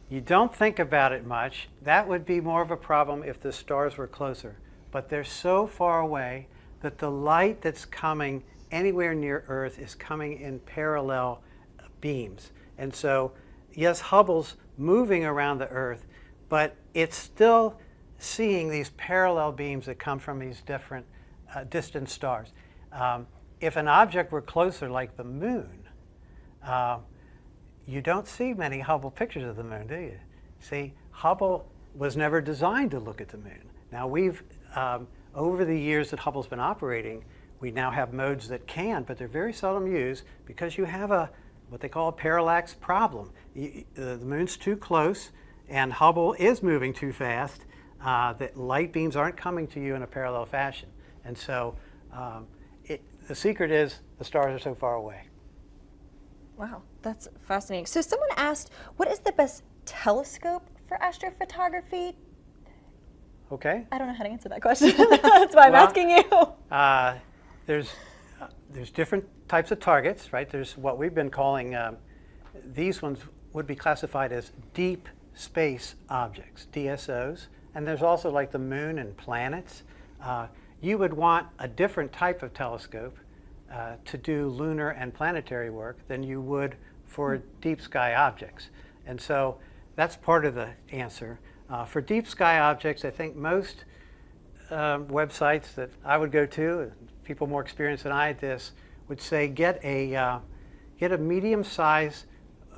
you don't think about it much. That would be more of a problem if the stars were closer. But they're so far away that the light that's coming anywhere near Earth is coming in parallel beams. And so, yes, Hubble's moving around the Earth, but it's still seeing these parallel beams that come from these different distant stars. If an object were closer, like the moon, you don't see many Hubble pictures of the moon, do you? See, Hubble was never designed to look at the moon. Now we've, over the years that Hubble's been operating, we now have modes that can, but they're very seldom used because you have what they call a parallax problem. The moon's too close and Hubble is moving too fast. That light beams aren't coming to you in a parallel fashion. And so the secret is the stars are so far away. Wow, that's fascinating. So someone asked, what is the best telescope for astrophotography? Okay. I don't know how to answer that question. That's why I'm asking you. There's different types of targets, right? There's what we've been calling, these ones would be classified as deep space objects, DSOs. And there's also like the moon and planets. You would want a different type of telescope to do lunar and planetary work than you would for deep sky objects. And so that's part of the answer. For deep sky objects, I think most websites that I would go to, people more experienced than I at this, would say get a medium-sized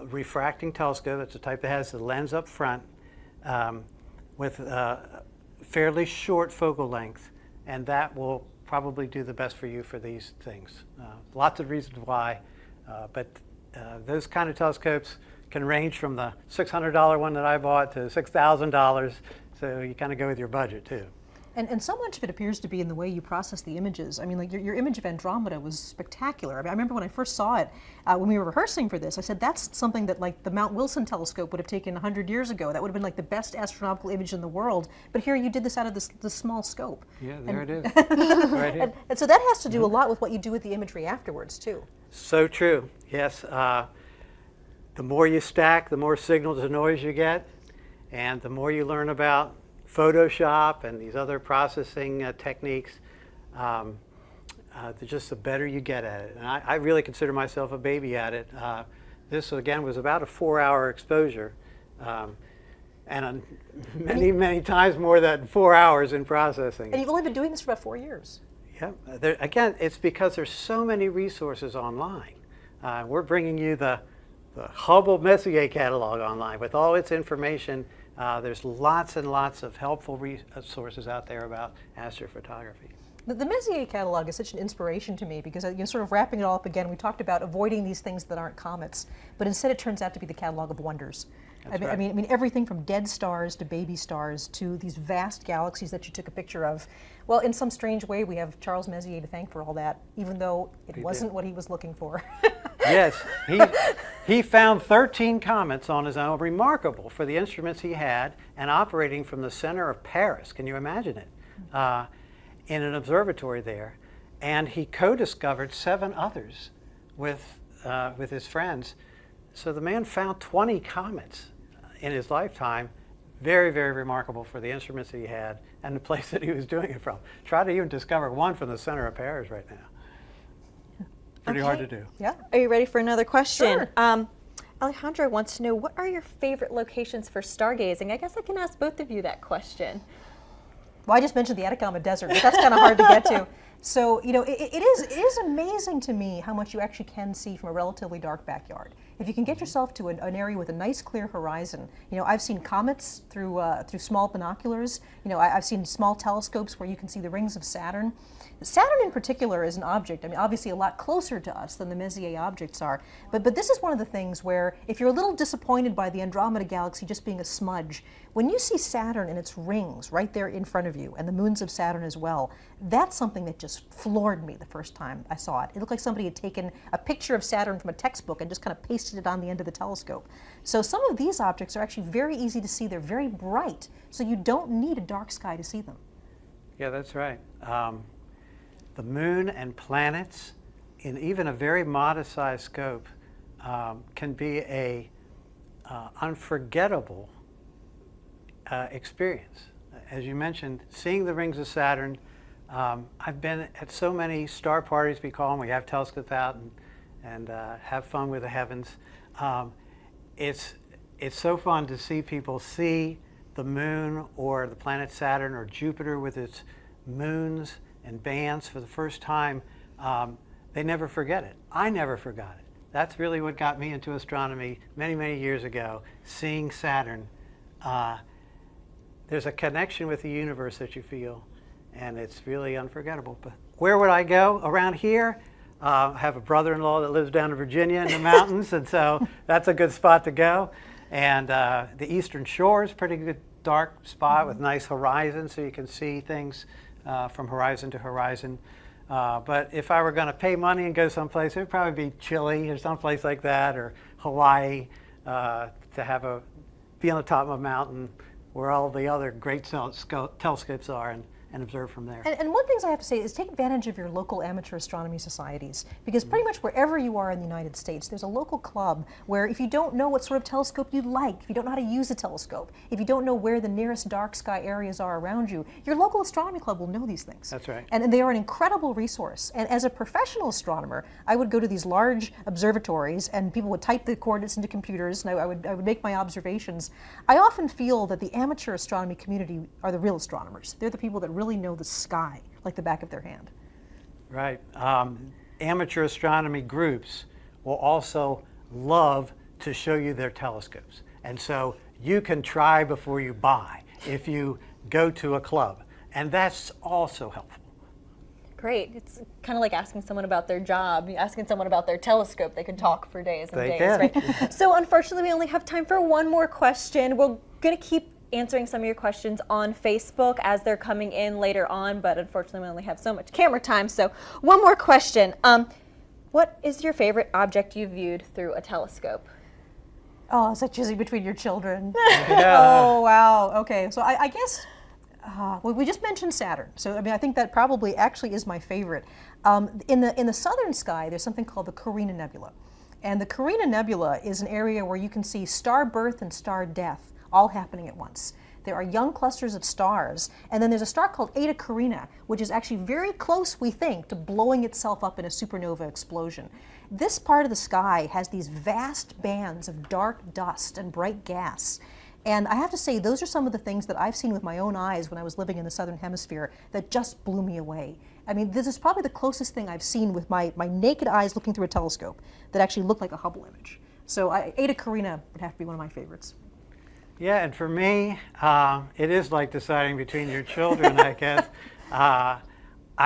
refracting telescope. That's the type that has the lens up front with fairly short focal length, and that will probably do the best for you for these things. Lots of reasons why, but those kind of telescopes can range from the $600 one that I bought to $6,000, so you kind of go with your budget too. And so much of it appears to be in the way you process the images. I mean, like your image of Andromeda was spectacular. I mean, I remember when I first saw it, when we were rehearsing for this, I said that's something that like the Mount Wilson telescope would have taken 100 years ago. That would have been like the best astronomical image in the world. But here you did this out of this small scope. Yeah, there it is. Right here. And so that has to do a lot with what you do with the imagery afterwards too. So true, yes. The more you stack, the more signal to noise you get, and the more you learn about Photoshop and these other processing techniques, just the better you get at it. And I really consider myself a baby at it. This, again, was about a 4-hour exposure, and many times more than 4 hours in processing. And you've only been doing this for about 4 years. Yeah. Again, it's because there's so many resources online. We're bringing you the Hubble Messier catalog online with all its information. There's lots and lots of helpful resources out there about astrophotography. The Messier catalog is such an inspiration to me because, sort of wrapping it all up again, we talked about avoiding these things that aren't comets, but instead it turns out to be the catalog of wonders. I mean, everything from dead stars to baby stars to these vast galaxies that you took a picture of. Well, in some strange way, we have Charles Messier to thank for all that, even though it wasn't what he was looking for. Yes, he found 13 comets on his own, remarkable for the instruments he had, and operating from the center of Paris. Can you imagine it? In an observatory there. And he co-discovered 7 others with his friends. So the man found 20 comets in his lifetime. Very, very remarkable for the instruments that he had and the place that he was doing it from. Try to even discover one from the center of Paris right now. Pretty hard to do. Yeah. Are you ready for another question? Sure. Alejandro wants to know, what are your favorite locations for stargazing? I guess I can ask both of you that question. Well, I just mentioned the Atacama Desert, but that's kind of hard to get to. So, you know, it is amazing to me how much you actually can see from a relatively dark backyard. If you can get yourself to an area with a nice clear horizon, you know, I've seen comets through small binoculars. You know, I've seen small telescopes where you can see the rings of Saturn. Saturn in particular is an object, I mean, obviously a lot closer to us than the Messier objects are, but this is one of the things where if you're a little disappointed by the Andromeda Galaxy just being a smudge, when you see Saturn and its rings right there in front of you, and the moons of Saturn as well, that's something that just floored me the first time I saw it. It looked like somebody had taken a picture of Saturn from a textbook and just kind of pasted it on the end of the telescope. So some of these objects are actually very easy to see. They're very bright, so you don't need a dark sky to see them. Yeah, that's right. The moon and planets, in even a very modest-sized scope, can be a unforgettable experience. As you mentioned, seeing the rings of Saturn, I've been at so many star parties, we call them. We have telescopes out and have fun with the heavens. It's so fun to see people see the moon or the planet Saturn or Jupiter with its moons and bands for the first time. They never forget it. I never forgot it. That's really what got me into astronomy many, many years ago, seeing Saturn. There's a connection with the universe that you feel, and it's really unforgettable. But where would I go? Around here, I have a brother-in-law that lives down in Virginia in the mountains, and so that's a good spot to go. And the Eastern Shore is a pretty good dark spot with nice horizon, so you can see things from horizon to horizon. But if I were going to pay money and go someplace, it would probably be Chile or someplace like that, or Hawaii, to be on the top of a mountain where all the other great telescopes are, and observe from there. And one thing I have to say is take advantage of your local amateur astronomy societies, because pretty much wherever you are in the United States, there's a local club where if you don't know what sort of telescope you'd like, if you don't know how to use a telescope, if you don't know where the nearest dark sky areas are around you, your local astronomy club will know these things. That's right. And they are an incredible resource. And as a professional astronomer, I would go to these large observatories and people would type the coordinates into computers and I would make my observations. I often feel that the amateur astronomy community are the real astronomers. They're the people that really know the sky like the back of their hand. Right. Amateur astronomy groups will also love to show you their telescopes. And so you can try before you buy if you go to a club. And that's also helpful. Great. It's kind of like asking someone about their job, asking someone about their telescope. They can talk for days and days, right? So unfortunately, we only have time for one more question. We're going to keep answering some of your questions on Facebook as they're coming in later on, but unfortunately we only have so much camera time. So one more question. What is your favorite object you viewed through a telescope? Oh, it's like choosing between your children. Yeah. Oh, wow. Okay, so I guess, well, we just mentioned Saturn. So, I mean, I think that probably actually is my favorite. In the southern sky, there's something called the Carina Nebula. And the Carina Nebula is an area where you can see star birth and star death all happening at once. There are young clusters of stars, and then there's a star called Eta Carina, which is actually very close, we think, to blowing itself up in a supernova explosion. This part of the sky has these vast bands of dark dust and bright gas. And I have to say, those are some of the things that I've seen with my own eyes when I was living in the southern hemisphere that just blew me away. I mean, this is probably the closest thing I've seen with my naked eyes looking through a telescope that actually looked like a Hubble image. So Eta Carina would have to be one of my favorites. Yeah, and for me, it is like deciding between your children, I guess. I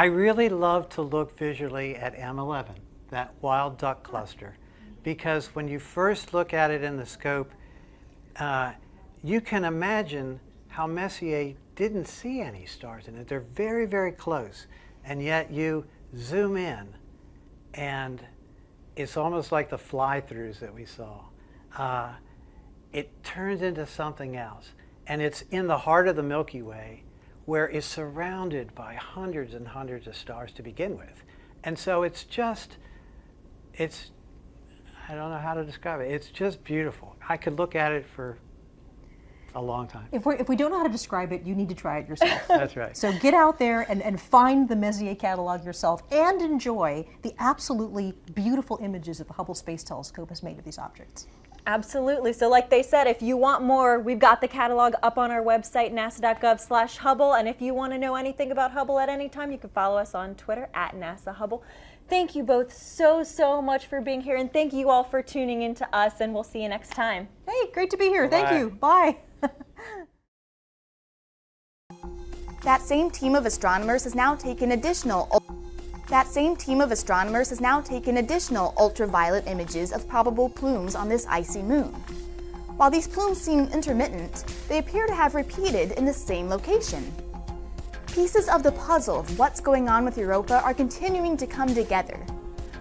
really love to look visually at M11, that wild duck cluster, because when you first look at it in the scope, you can imagine how Messier didn't see any stars in it. They're very, very close, and yet you zoom in, and it's almost like the fly-throughs that we saw. It turns into something else. And it's in the heart of the Milky Way, where it's surrounded by hundreds and hundreds of stars to begin with. And so I don't know how to describe it. It's just beautiful. I could look at it for a long time. If we don't know how to describe it, you need to try it yourself. That's right. So get out there and find the Messier catalog yourself and enjoy the absolutely beautiful images that the Hubble Space Telescope has made of these objects. Absolutely. So like they said, if you want more, we've got the catalog up on our website, nasa.gov/Hubble. And if you want to know anything about Hubble at any time, you can follow us on Twitter at NASA Hubble. Thank you both so much for being here. And thank you all for tuning in to us. And we'll see you next time. Hey, great to be here. Bye. Thank you. Bye. That same team of astronomers has now taken additional ultraviolet images of probable plumes on this icy moon. While these plumes seem intermittent, they appear to have repeated in the same location. Pieces of the puzzle of what's going on with Europa are continuing to come together.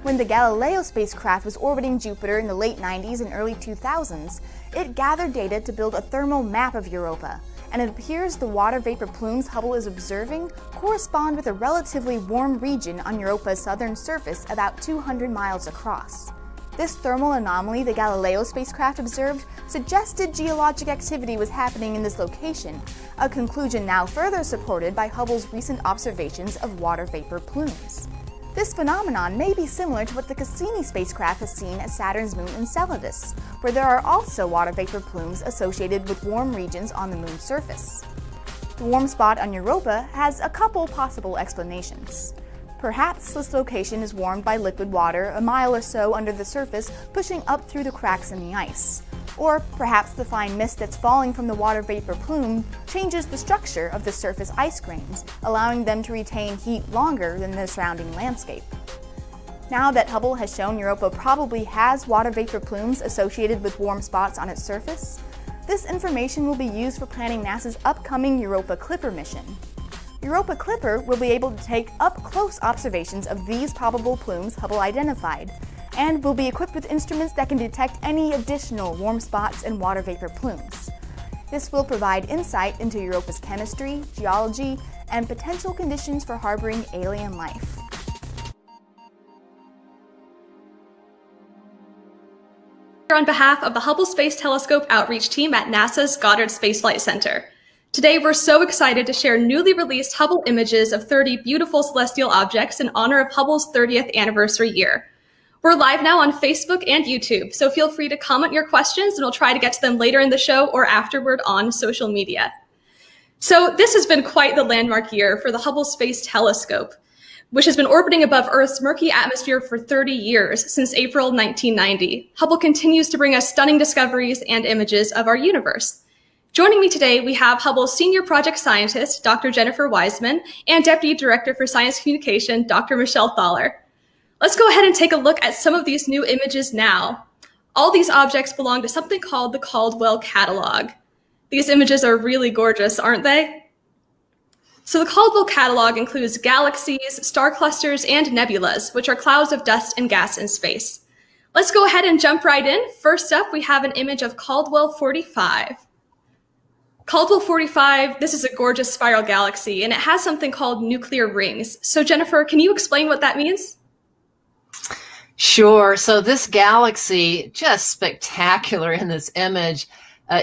When the Galileo spacecraft was orbiting Jupiter in the late 90s and early 2000s, it gathered data to build a thermal map of Europa, and it appears the water vapor plumes Hubble is observing correspond with a relatively warm region on Europa's southern surface about 200 miles across. This thermal anomaly the Galileo spacecraft observed suggested geologic activity was happening in this location, a conclusion now further supported by Hubble's recent observations of water vapor plumes. This phenomenon may be similar to what the Cassini spacecraft has seen at Saturn's moon Enceladus, where there are also water vapor plumes associated with warm regions on the moon's surface. The warm spot on Europa has a couple possible explanations. Perhaps this location is warmed by liquid water a mile or so under the surface, pushing up through the cracks in the ice. Or perhaps the fine mist that's falling from the water vapor plume changes the structure of the surface ice grains, allowing them to retain heat longer than the surrounding landscape. Now that Hubble has shown Europa probably has water vapor plumes associated with warm spots on its surface, this information will be used for planning NASA's upcoming Europa Clipper mission. Europa Clipper will be able to take up-close observations of these probable plumes Hubble identified, and will be equipped with instruments that can detect any additional warm spots and water vapor plumes. This will provide insight into Europa's chemistry, geology, and potential conditions for harboring alien life. On behalf of the Hubble Space Telescope outreach team at NASA's Goddard Space Flight Center. Today, we're so excited to share newly released Hubble images of 30 beautiful celestial objects in honor of Hubble's 30th anniversary year. We're live now on Facebook and YouTube, so feel free to comment your questions and we'll try to get to them later in the show or afterward on social media. So this has been quite the landmark year for the Hubble Space Telescope, which has been orbiting above Earth's murky atmosphere for 30 years, since April 1990. Hubble continues to bring us stunning discoveries and images of our universe. Joining me today, we have Hubble's Senior Project Scientist, Dr. Jennifer Wiseman, and Deputy Director for Science Communication, Dr. Michelle Thaler. Let's go ahead and take a look at some of these new images now. All these objects belong to something called the Caldwell Catalog. These images are really gorgeous, aren't they? So the Caldwell Catalog includes galaxies, star clusters, and nebulas, which are clouds of dust and gas in space. Let's go ahead and jump right in. First up, we have an image of Caldwell 45. Caldwell 45, this is a gorgeous spiral galaxy, and it has something called nuclear rings. So Jennifer, can you explain what that means? Sure. So this galaxy, just spectacular in this image,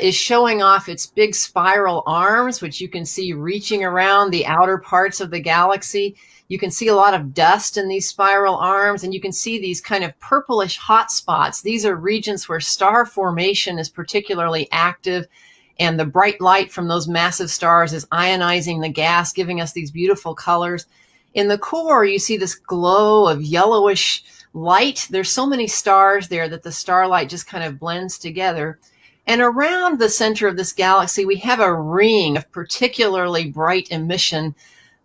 is showing off its big spiral arms, which you can see reaching around the outer parts of the galaxy. You can see a lot of dust in these spiral arms, and you can see these kind of purplish hot spots. These are regions where star formation is particularly active, and the bright light from those massive stars is ionizing the gas, giving us these beautiful colors. In the core, you see this glow of yellowish light. There's so many stars there that the starlight just kind of blends together. And around the center of this galaxy, we have a ring of particularly bright emission.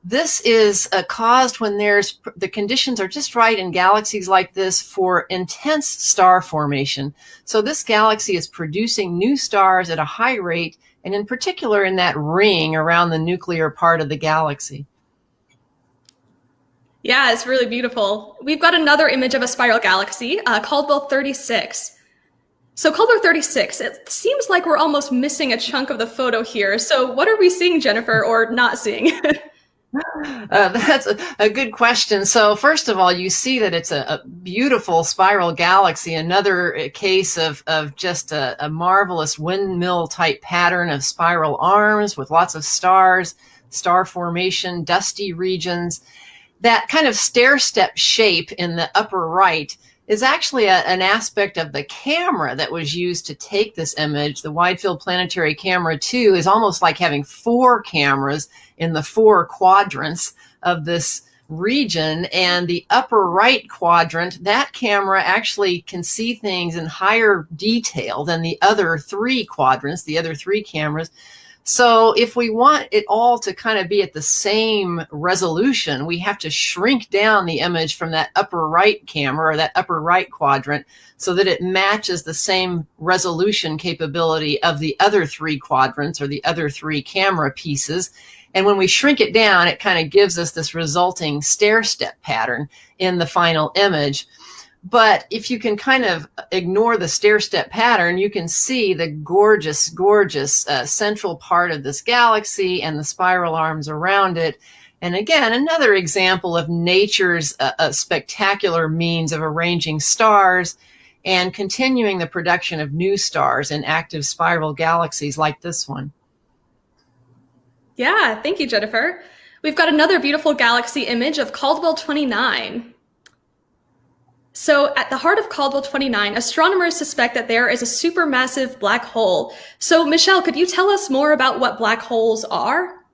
This is caused when the conditions are just right in galaxies like this for intense star formation. So this galaxy is producing new stars at a high rate, and in particular in that ring around the nuclear part of the galaxy. Yeah, it's really beautiful. We've got another image of a spiral galaxy, Caldwell 36. So Caldwell 36, it seems like we're almost missing a chunk of the photo here. So what are we seeing, Jennifer, or not seeing? That's a good question. So first of all, you see that it's a beautiful spiral galaxy, another case of just a marvelous windmill type pattern of spiral arms with lots of stars, star formation, dusty regions. That kind of stair-step shape in the upper right is actually an aspect of the camera that was used to take this image. The Wide Field Planetary Camera 2 is almost like having 4 cameras in the 4 quadrants of this region, and the upper right quadrant, that camera actually can see things in higher detail than the other 3 quadrants, the other 3 cameras. So if we want it all to kind of be at the same resolution, we have to shrink down the image from that upper right camera or that upper right quadrant so that it matches the same resolution capability of the other 3 quadrants or the other 3 camera pieces. And when we shrink it down, it kind of gives us this resulting stair-step pattern in the final image. But if you can kind of ignore the stair-step pattern, you can see the gorgeous, gorgeous central part of this galaxy and the spiral arms around it. And again, another example of nature's spectacular means of arranging stars and continuing the production of new stars in active spiral galaxies like this one. Yeah, thank you, Jennifer. We've got another beautiful galaxy image of Caldwell 29. So at the heart of Caldwell 29, astronomers suspect that there is a supermassive black hole. So Michelle, could you tell us more about what black holes are?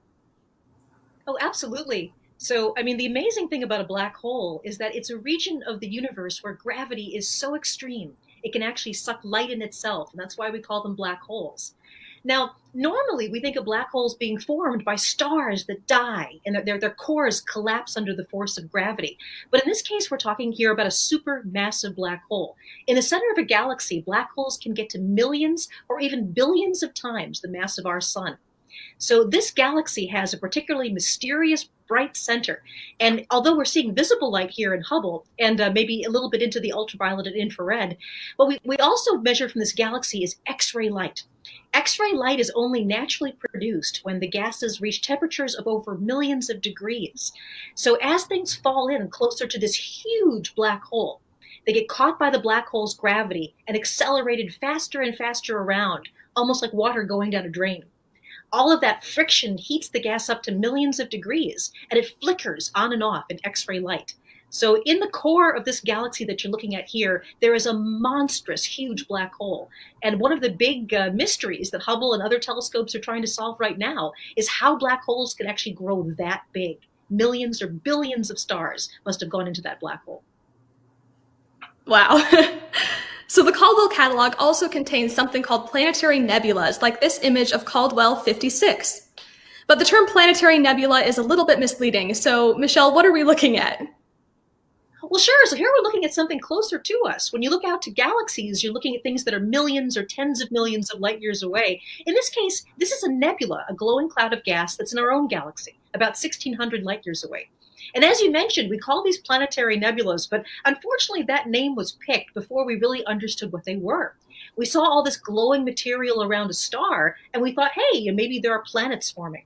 Oh, absolutely. So, I mean, the amazing thing about a black hole is that it's a region of the universe where gravity is so extreme, it can actually suck light in itself, and that's why we call them black holes. Now, normally we think of black holes being formed by stars that die and their cores collapse under the force of gravity. But in this case, we're talking here about a supermassive black hole. In the center of a galaxy, black holes can get to millions or even billions of times the mass of our sun. So this galaxy has a particularly mysterious bright center. And although we're seeing visible light here in Hubble and maybe a little bit into the ultraviolet and infrared, what we also measure from this galaxy is X-ray light. X-ray light is only naturally produced when the gases reach temperatures of over millions of degrees. So as things fall in closer to this huge black hole, they get caught by the black hole's gravity and accelerated faster and faster around, almost like water going down a drain. All of that friction heats the gas up to millions of degrees, and it flickers on and off in X-ray light. So in the core of this galaxy that you're looking at here, there is a monstrous, huge black hole. And one of the big mysteries that Hubble and other telescopes are trying to solve right now is how black holes can actually grow that big. Millions or billions of stars must have gone into that black hole. Wow. So the Caldwell catalog also contains something called planetary nebulas, like this image of Caldwell 56. But the term planetary nebula is a little bit misleading. So Michelle, what are we looking at? Well, sure. So here we're looking at something closer to us. When you look out to galaxies, you're looking at things that are millions or tens of millions of light years away. In this case, this is a nebula, a glowing cloud of gas that's in our own galaxy, about 1,600 light years away. And as you mentioned, we call these planetary nebulas, but unfortunately that name was picked before we really understood what they were. We saw all this glowing material around a star, and we thought, hey, maybe there are planets forming.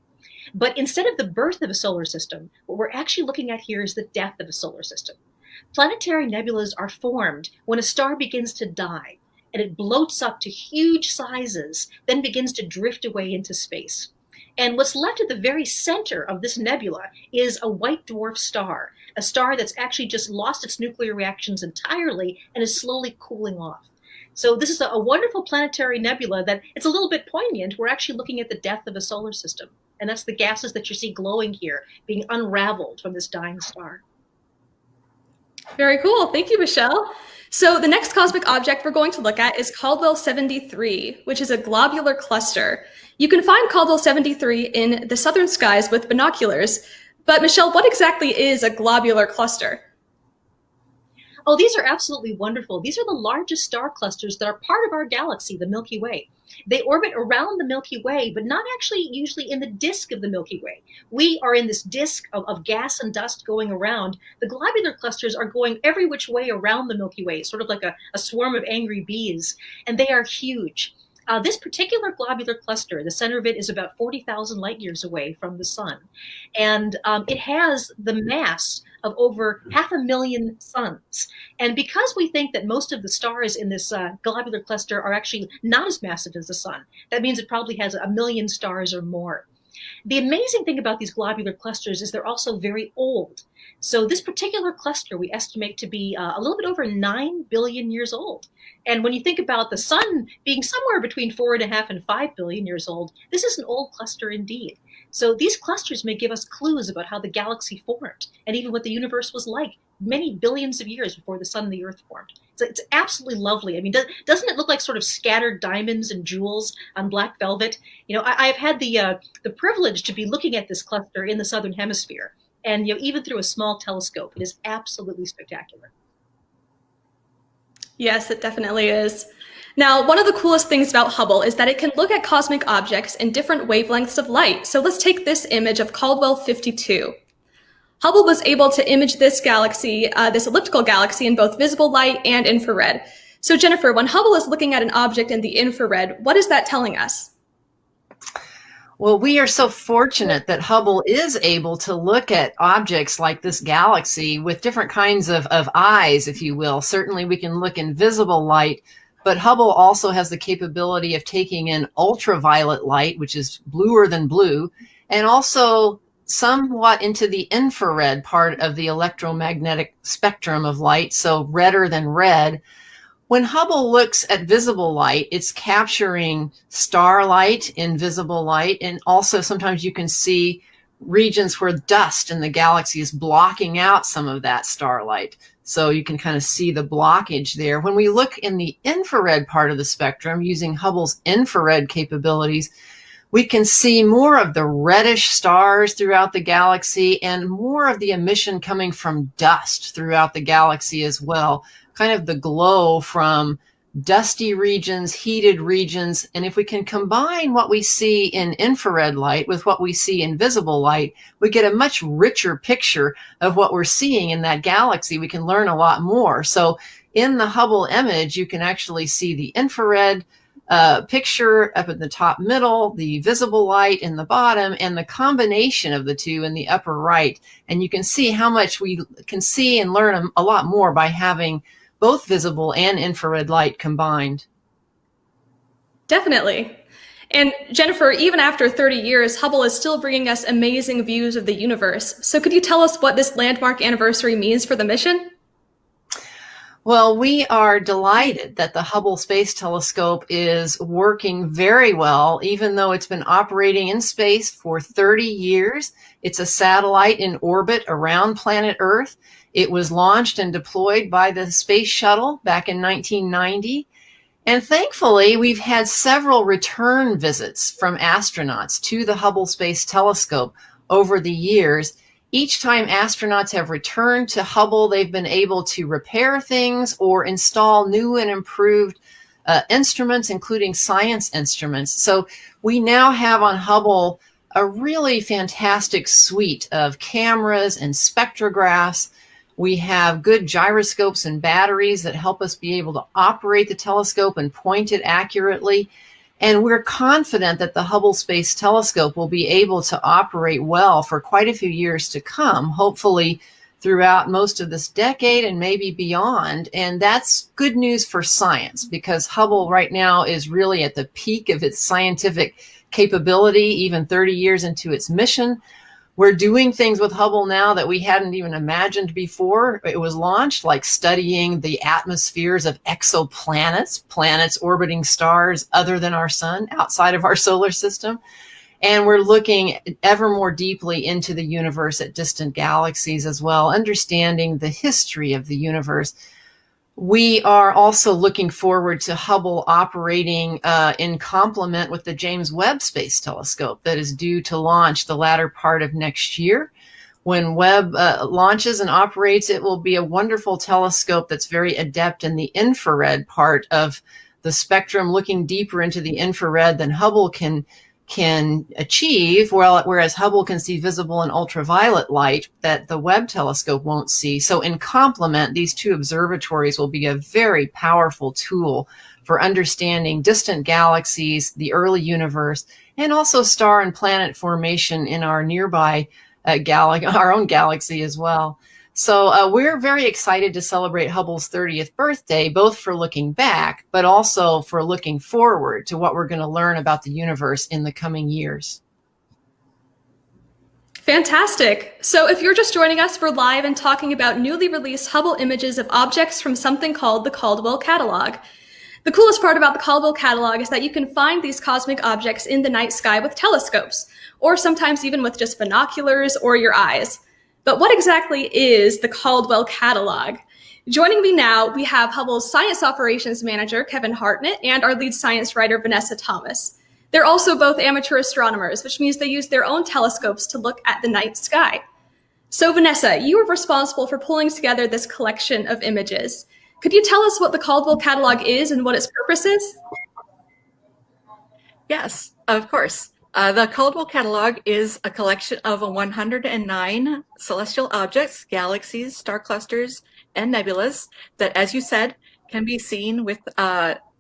But instead of the birth of a solar system, what we're actually looking at here is the death of a solar system. Planetary nebulas are formed when a star begins to die, and it bloats up to huge sizes, then begins to drift away into space. And what's left at the very center of this nebula is a white dwarf star, a star that's actually just lost its nuclear reactions entirely and is slowly cooling off. So this is a wonderful planetary nebula that it's a little bit poignant. We're actually looking at the death of a solar system. And that's the gases that you see glowing here being unraveled from this dying star. Very cool. Thank you, Michelle. So the next cosmic object we're going to look at is Caldwell 73, which is a globular cluster. You can find Caldwell 73 in the southern skies with binoculars. But Michelle, what exactly is a globular cluster? Oh, these are absolutely wonderful. These are the largest star clusters that are part of our galaxy, the Milky Way. They orbit around the Milky Way, but not actually usually in the disk of the Milky Way. We are in this disk of gas and dust going around. The globular clusters are going every which way around the Milky Way, sort of like a swarm of angry bees, and they are huge. This particular globular cluster, the center of it is about 40,000 light years away from the sun. And it has the mass of over 500,000 suns. And because we think that most of the stars in this globular cluster are actually not as massive as the sun, that means it probably has 1 million stars or more. The amazing thing about these globular clusters is they're also very old. So this particular cluster we estimate to be a little bit over 9 billion years old. And when you think about the sun being somewhere between 4.5 and 5 billion years old, this is an old cluster indeed. So these clusters may give us clues about how the galaxy formed and even what the universe was like many billions of years before the sun and the earth formed. So it's absolutely lovely. I mean, doesn't it look like sort of scattered diamonds and jewels on black velvet? You know, I've had the privilege to be looking at this cluster in the southern hemisphere. And you know, even through a small telescope, it is absolutely spectacular. Yes, it definitely is. Now, one of the coolest things about Hubble is that it can look at cosmic objects in different wavelengths of light. So let's take this image of Caldwell 52. Hubble was able to image this galaxy, this elliptical galaxy, in both visible light and infrared. So Jennifer, when Hubble is looking at an object in the infrared, what is that telling us? Well, we are so fortunate that Hubble is able to look at objects like this galaxy with different kinds of eyes, if you will. Certainly we can look in visible light, but Hubble also has the capability of taking in ultraviolet light, which is bluer than blue, and also somewhat into the infrared part of the electromagnetic spectrum of light, so redder than red. When Hubble looks at visible light, it's capturing starlight in visible light, and also sometimes you can see regions where dust in the galaxy is blocking out some of that starlight. So you can kind of see the blockage there. When we look in the infrared part of the spectrum using Hubble's infrared capabilities, we can see more of the reddish stars throughout the galaxy and more of the emission coming from dust throughout the galaxy as well. Kind of the glow from dusty regions, heated regions. And if we can combine what we see in infrared light with what we see in visible light, we get a much richer picture of what we're seeing in that galaxy. We can learn a lot more. So in the Hubble image, you can actually see the infrared picture up in the top middle, the visible light in the bottom, and the combination of the two in the upper right. And you can see how much we can see and learn a lot more by having both visible and infrared light combined. Definitely. And Jennifer, even after 30 years, Hubble is still bringing us amazing views of the universe. So could you tell us what this landmark anniversary means for the mission? Well, we are delighted that the Hubble Space Telescope is working very well, even though it's been operating in space for 30 years. It's a satellite in orbit around planet Earth. It was launched and deployed by the space shuttle back in 1990. And thankfully, we've had several return visits from astronauts to the Hubble Space Telescope over the years. Each time astronauts have returned to Hubble, they've been able to repair things or install new and improved instruments, including science instruments. So we now have on Hubble a really fantastic suite of cameras and spectrographs. We have good gyroscopes and batteries that help us be able to operate the telescope and point it accurately. And we're confident that the Hubble Space Telescope will be able to operate well for quite a few years to come, hopefully throughout most of this decade and maybe beyond. And that's good news for science, because Hubble right now is really at the peak of its scientific capability, even 30 years into its mission. We're doing things with Hubble now that we hadn't even imagined before it was launched, like studying the atmospheres of exoplanets, planets orbiting stars other than our sun, outside of our solar system. And we're looking ever more deeply into the universe at distant galaxies as well, understanding the history of the universe. We are also looking forward to Hubble operating in complement with the James Webb Space Telescope that is due to launch the latter part of next year. When Webb launches and operates, it will be a wonderful telescope that's very adept in the infrared part of the spectrum, looking deeper into the infrared than Hubble can achieve, whereas Hubble can see visible and ultraviolet light that the Webb telescope won't see. So in complement, these two observatories will be a very powerful tool for understanding distant galaxies, the early universe, and also star and planet formation in our nearby our own galaxy as well. So we're very excited to celebrate Hubble's 30th birthday, both for looking back, but also for looking forward to what we're going to learn about the universe in the coming years. Fantastic. So if you're just joining us, we're live and talking about newly released Hubble images of objects from something called the Caldwell Catalog. The coolest part about the Caldwell Catalog is that you can find these cosmic objects in the night sky with telescopes, or sometimes even with just binoculars or your eyes. But what exactly is the Caldwell Catalog? Joining me now, we have Hubble's Science Operations Manager, Kevin Hartnett, and our lead science writer, Vanessa Thomas. They're also both amateur astronomers, which means they use their own telescopes to look at the night sky. So Vanessa, you were responsible for pulling together this collection of images. Could you tell us what the Caldwell Catalog is and what its purpose is? Yes, of course. The Caldwell Catalog is a collection of 109 celestial objects, galaxies, star clusters, and nebulas that, as you said, can be seen with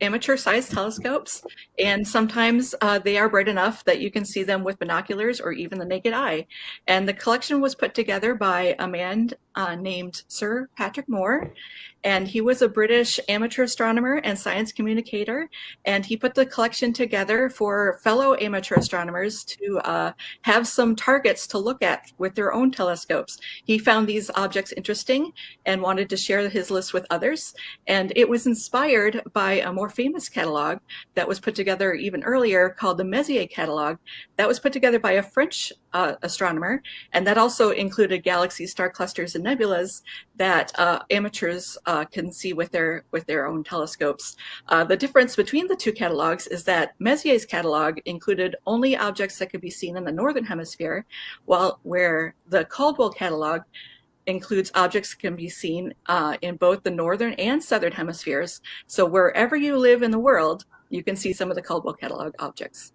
amateur-sized telescopes, and sometimes they are bright enough that you can see them with binoculars or even the naked eye. And the collection was put together by a man named Sir Patrick Moore, and he was a British amateur astronomer and science communicator, and he put the collection together for fellow amateur astronomers to have some targets to look at with their own telescopes. He found these objects interesting and wanted to share his list with others, and it was inspired by a more famous catalog that was put together even earlier called the Messier catalog. That was put together by a French astronomer, and that also included galaxies, star clusters, and nebulas that amateurs can see with their own telescopes. The difference between the two catalogs is that Messier's catalog included only objects that could be seen in the northern hemisphere, where the Caldwell catalog includes objects that can be seen in both the northern and southern hemispheres. So wherever you live in the world, you can see some of the Caldwell catalog objects.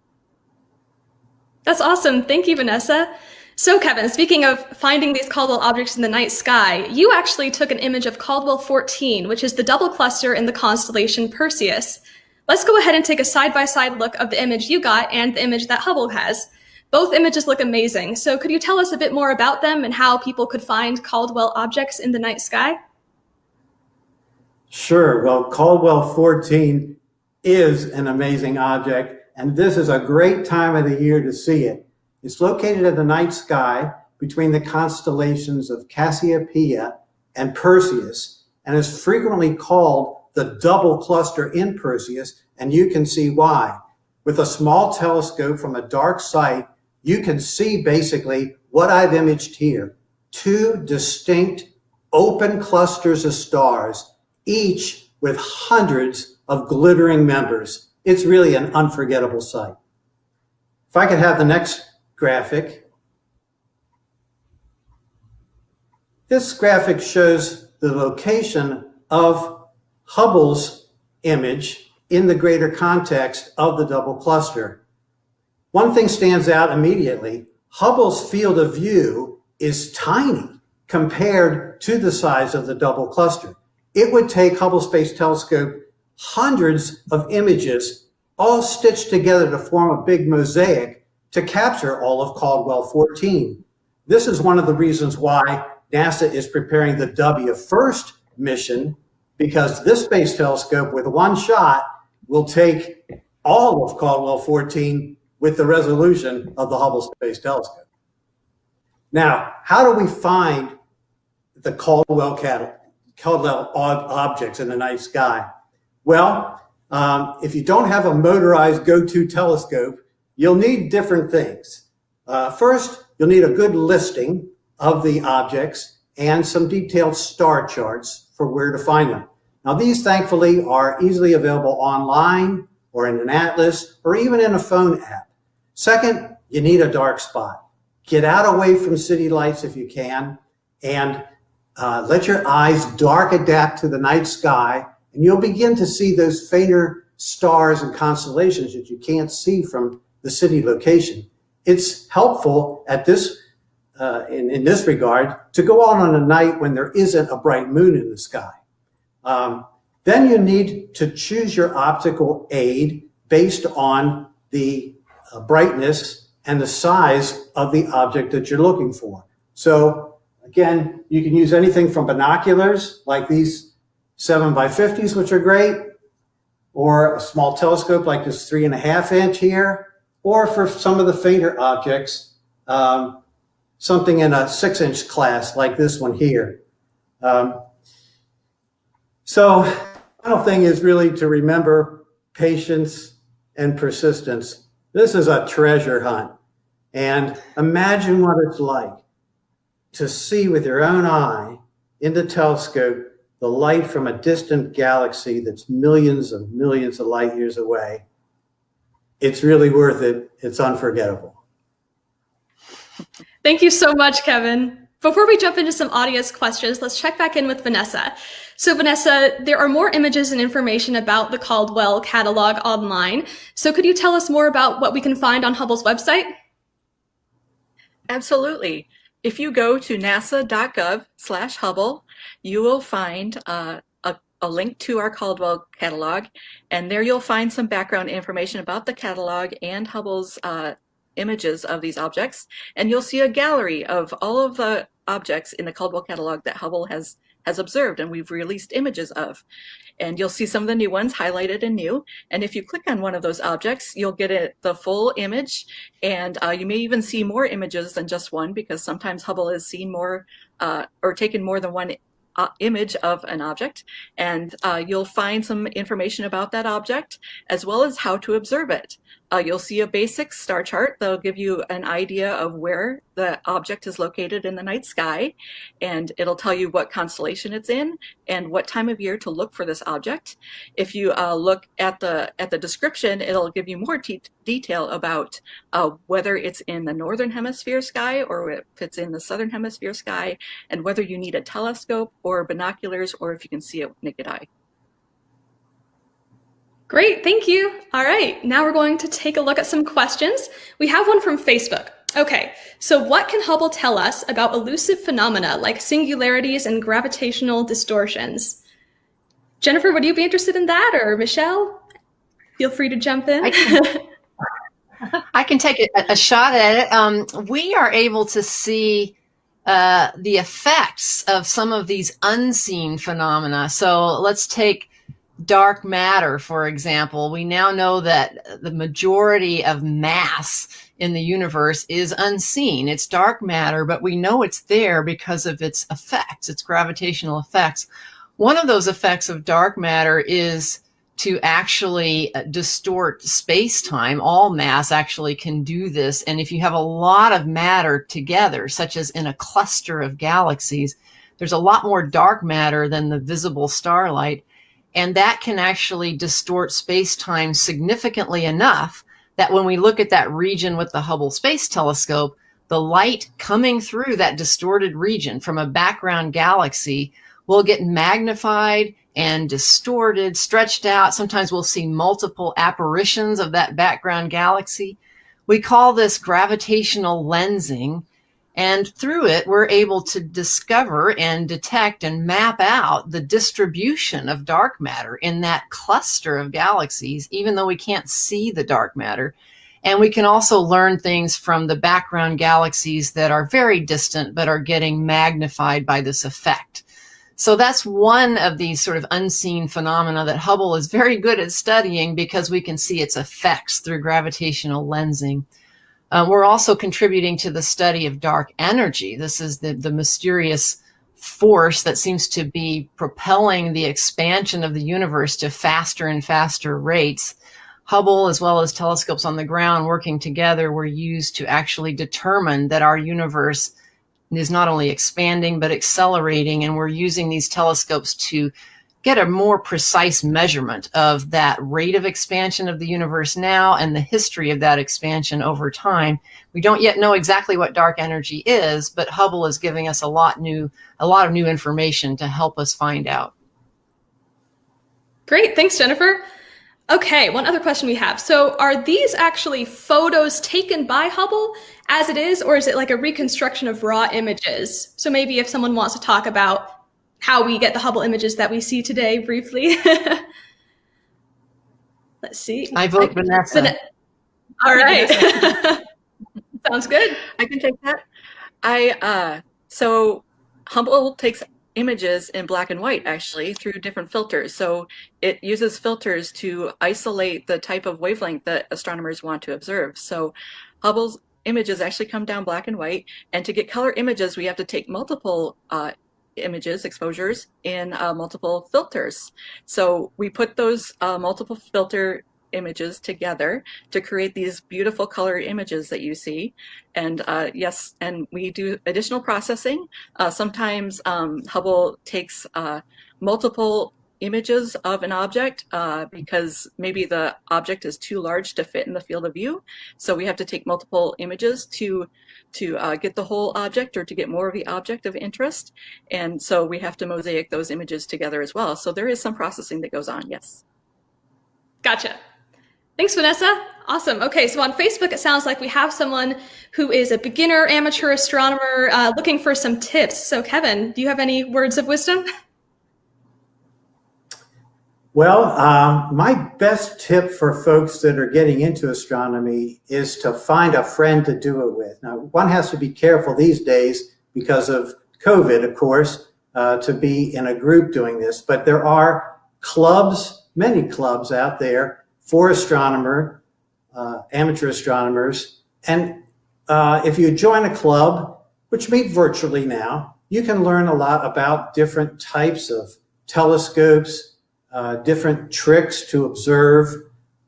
That's awesome. Thank you, Vanessa. So Kevin, speaking of finding these Caldwell objects in the night sky, you actually took an image of Caldwell 14, which is the double cluster in the constellation Perseus. Let's go ahead and take a side-by-side look of the image you got and the image that Hubble has. Both images look amazing. So could you tell us a bit more about them and how people could find Caldwell objects in the night sky? Sure. Well, Caldwell 14 is an amazing object, and this is a great time of the year to see it. It's located in the night sky between the constellations of Cassiopeia and Perseus, and is frequently called the double cluster in Perseus, and you can see why. With a small telescope from a dark site, you can see basically what I've imaged here. Two distinct open clusters of stars, each with hundreds of glittering members. It's really an unforgettable sight. If I could have the next graphic. This graphic shows the location of Hubble's image in the greater context of the double cluster. One thing stands out immediately. Hubble's field of view is tiny compared to the size of the double cluster. It would take Hubble Space Telescope hundreds of images all stitched together to form a big mosaic to capture all of Caldwell 14. This is one of the reasons why NASA is preparing the W1 mission, because this space telescope with one shot will take all of Caldwell 14 with the resolution of the Hubble Space Telescope. Now, how do we find the Caldwell objects in the night sky? Well, if you don't have a motorized go-to telescope, you'll need different things. First, you'll need a good listing of the objects and some detailed star charts for where to find them. Now, these thankfully are easily available online or in an atlas or even in a phone app. Second, you need a dark spot. Get out away from city lights if you can, and let your eyes dark adapt to the night sky, and you'll begin to see those fainter stars and constellations that you can't see from the city location. It's helpful at this, in this regard, to go out on a night when there isn't a bright moon in the sky. Then you need to choose your optical aid based on the brightness and the size of the object that you're looking for. So again, you can use anything from binoculars like these 7x50s, which are great, or a small telescope like this 3.5 inch here, or for some of the fainter objects, something in a 6-inch class like this one here. So the final thing is really to remember patience and persistence. This is a treasure hunt. And imagine what it's like to see with your own eye in the telescope the light from a distant galaxy that's millions of light years away. It's really worth it. It's unforgettable. Thank you so much, Kevin. Before we jump into some audience questions, let's check back in with Vanessa. So Vanessa, there are more images and information about the Caldwell catalog online. So could you tell us more about what we can find on Hubble's website? Absolutely. If you go to nasa.gov/Hubble, you will find a link to our Caldwell catalog, and there you'll find some background information about the catalog and Hubble's images of these objects, and you'll see a gallery of all of the objects in the Caldwell catalog that Hubble has observed and we've released images of. And you'll see some of the new ones highlighted in new. And if you click on one of those objects, you'll get the full image. And you may even see more images than just one, because sometimes Hubble has seen more or taken more than one image of an object. And you'll find some information about that object, as well as how to observe it. You'll see a basic star chart that'll give you an idea of where the object is located in the night sky, and it'll tell you what constellation it's in and what time of year to look for this object. If you look at the description, it'll give you more detail about whether it's in the northern hemisphere sky or if it's in the southern hemisphere sky, and whether you need a telescope or binoculars, or if you can see it with naked eye. Great, thank you. All right, now we're going to take a look at some questions. We have one from Facebook. Okay, so what can Hubble tell us about elusive phenomena like singularities and gravitational distortions? Jennifer, would you be interested in that, or Michelle? Feel free to jump in. I can take a shot at it. We are able to see the effects of some of these unseen phenomena. So let's take dark matter, for example. We now know that the majority of mass in the universe is unseen. It's dark matter, but we know it's there because of its effects, its gravitational effects. One of those effects of dark matter is to actually distort space-time. All mass actually can do this. And if you have a lot of matter together, such as in a cluster of galaxies, there's a lot more dark matter than the visible starlight. And that can actually distort space-time significantly enough that when we look at that region with the Hubble Space Telescope, the light coming through that distorted region from a background galaxy will get magnified and distorted, stretched out. Sometimes we'll see multiple apparitions of that background galaxy. We call this gravitational lensing. And through it, we're able to discover and detect and map out the distribution of dark matter in that cluster of galaxies, even though we can't see the dark matter. And we can also learn things from the background galaxies that are very distant but are getting magnified by this effect. So that's one of these sort of unseen phenomena that Hubble is very good at studying, because we can see its effects through gravitational lensing. We're also contributing to the study of dark energy. This is the mysterious force that seems to be propelling the expansion of the universe to faster and faster rates. Hubble, as well as telescopes on the ground working together, were used to actually determine that our universe is not only expanding but accelerating, and we're using these telescopes to get a more precise measurement of that rate of expansion of the universe now and the history of that expansion over time. We don't yet know exactly what dark energy is, but Hubble is giving us a lot of new information to help us find out. Great, thanks, Jennifer. Okay, one other question we have. So are these actually photos taken by Hubble as it is, or is it like a reconstruction of raw images? So maybe if someone wants to talk about how we get the Hubble images that we see today briefly. Let's see. I vote Vanessa. All right. Sounds good. I can take that. So Hubble takes images in black and white, actually, through different filters. So it uses filters to isolate the type of wavelength that astronomers want to observe. So Hubble's images actually come down black and white. And to get color images, we have to take multiple images, exposures, in multiple filters. So we put those multiple filter images together to create these beautiful color images that you see. And yes, and we do additional processing. Sometimes Hubble takes multiple images of an object because maybe the object is too large to fit in the field of view. So we have to take multiple images to get the whole object or to get more of the object of interest. And so we have to mosaic those images together as well. So there is some processing that goes on, yes. Gotcha. Thanks, Vanessa. Awesome. Okay, so on Facebook, it sounds like we have someone who is a beginner amateur astronomer looking for some tips. So Kevin, do you have any words of wisdom? Well, my best tip for folks that are getting into astronomy is to find a friend to do it with. Now, one has to be careful these days because of COVID, of course, to be in a group doing this, but there are clubs, many clubs out there for amateur astronomers. And if you join a club, which meet virtually now, you can learn a lot about different types of telescopes, different tricks to observe,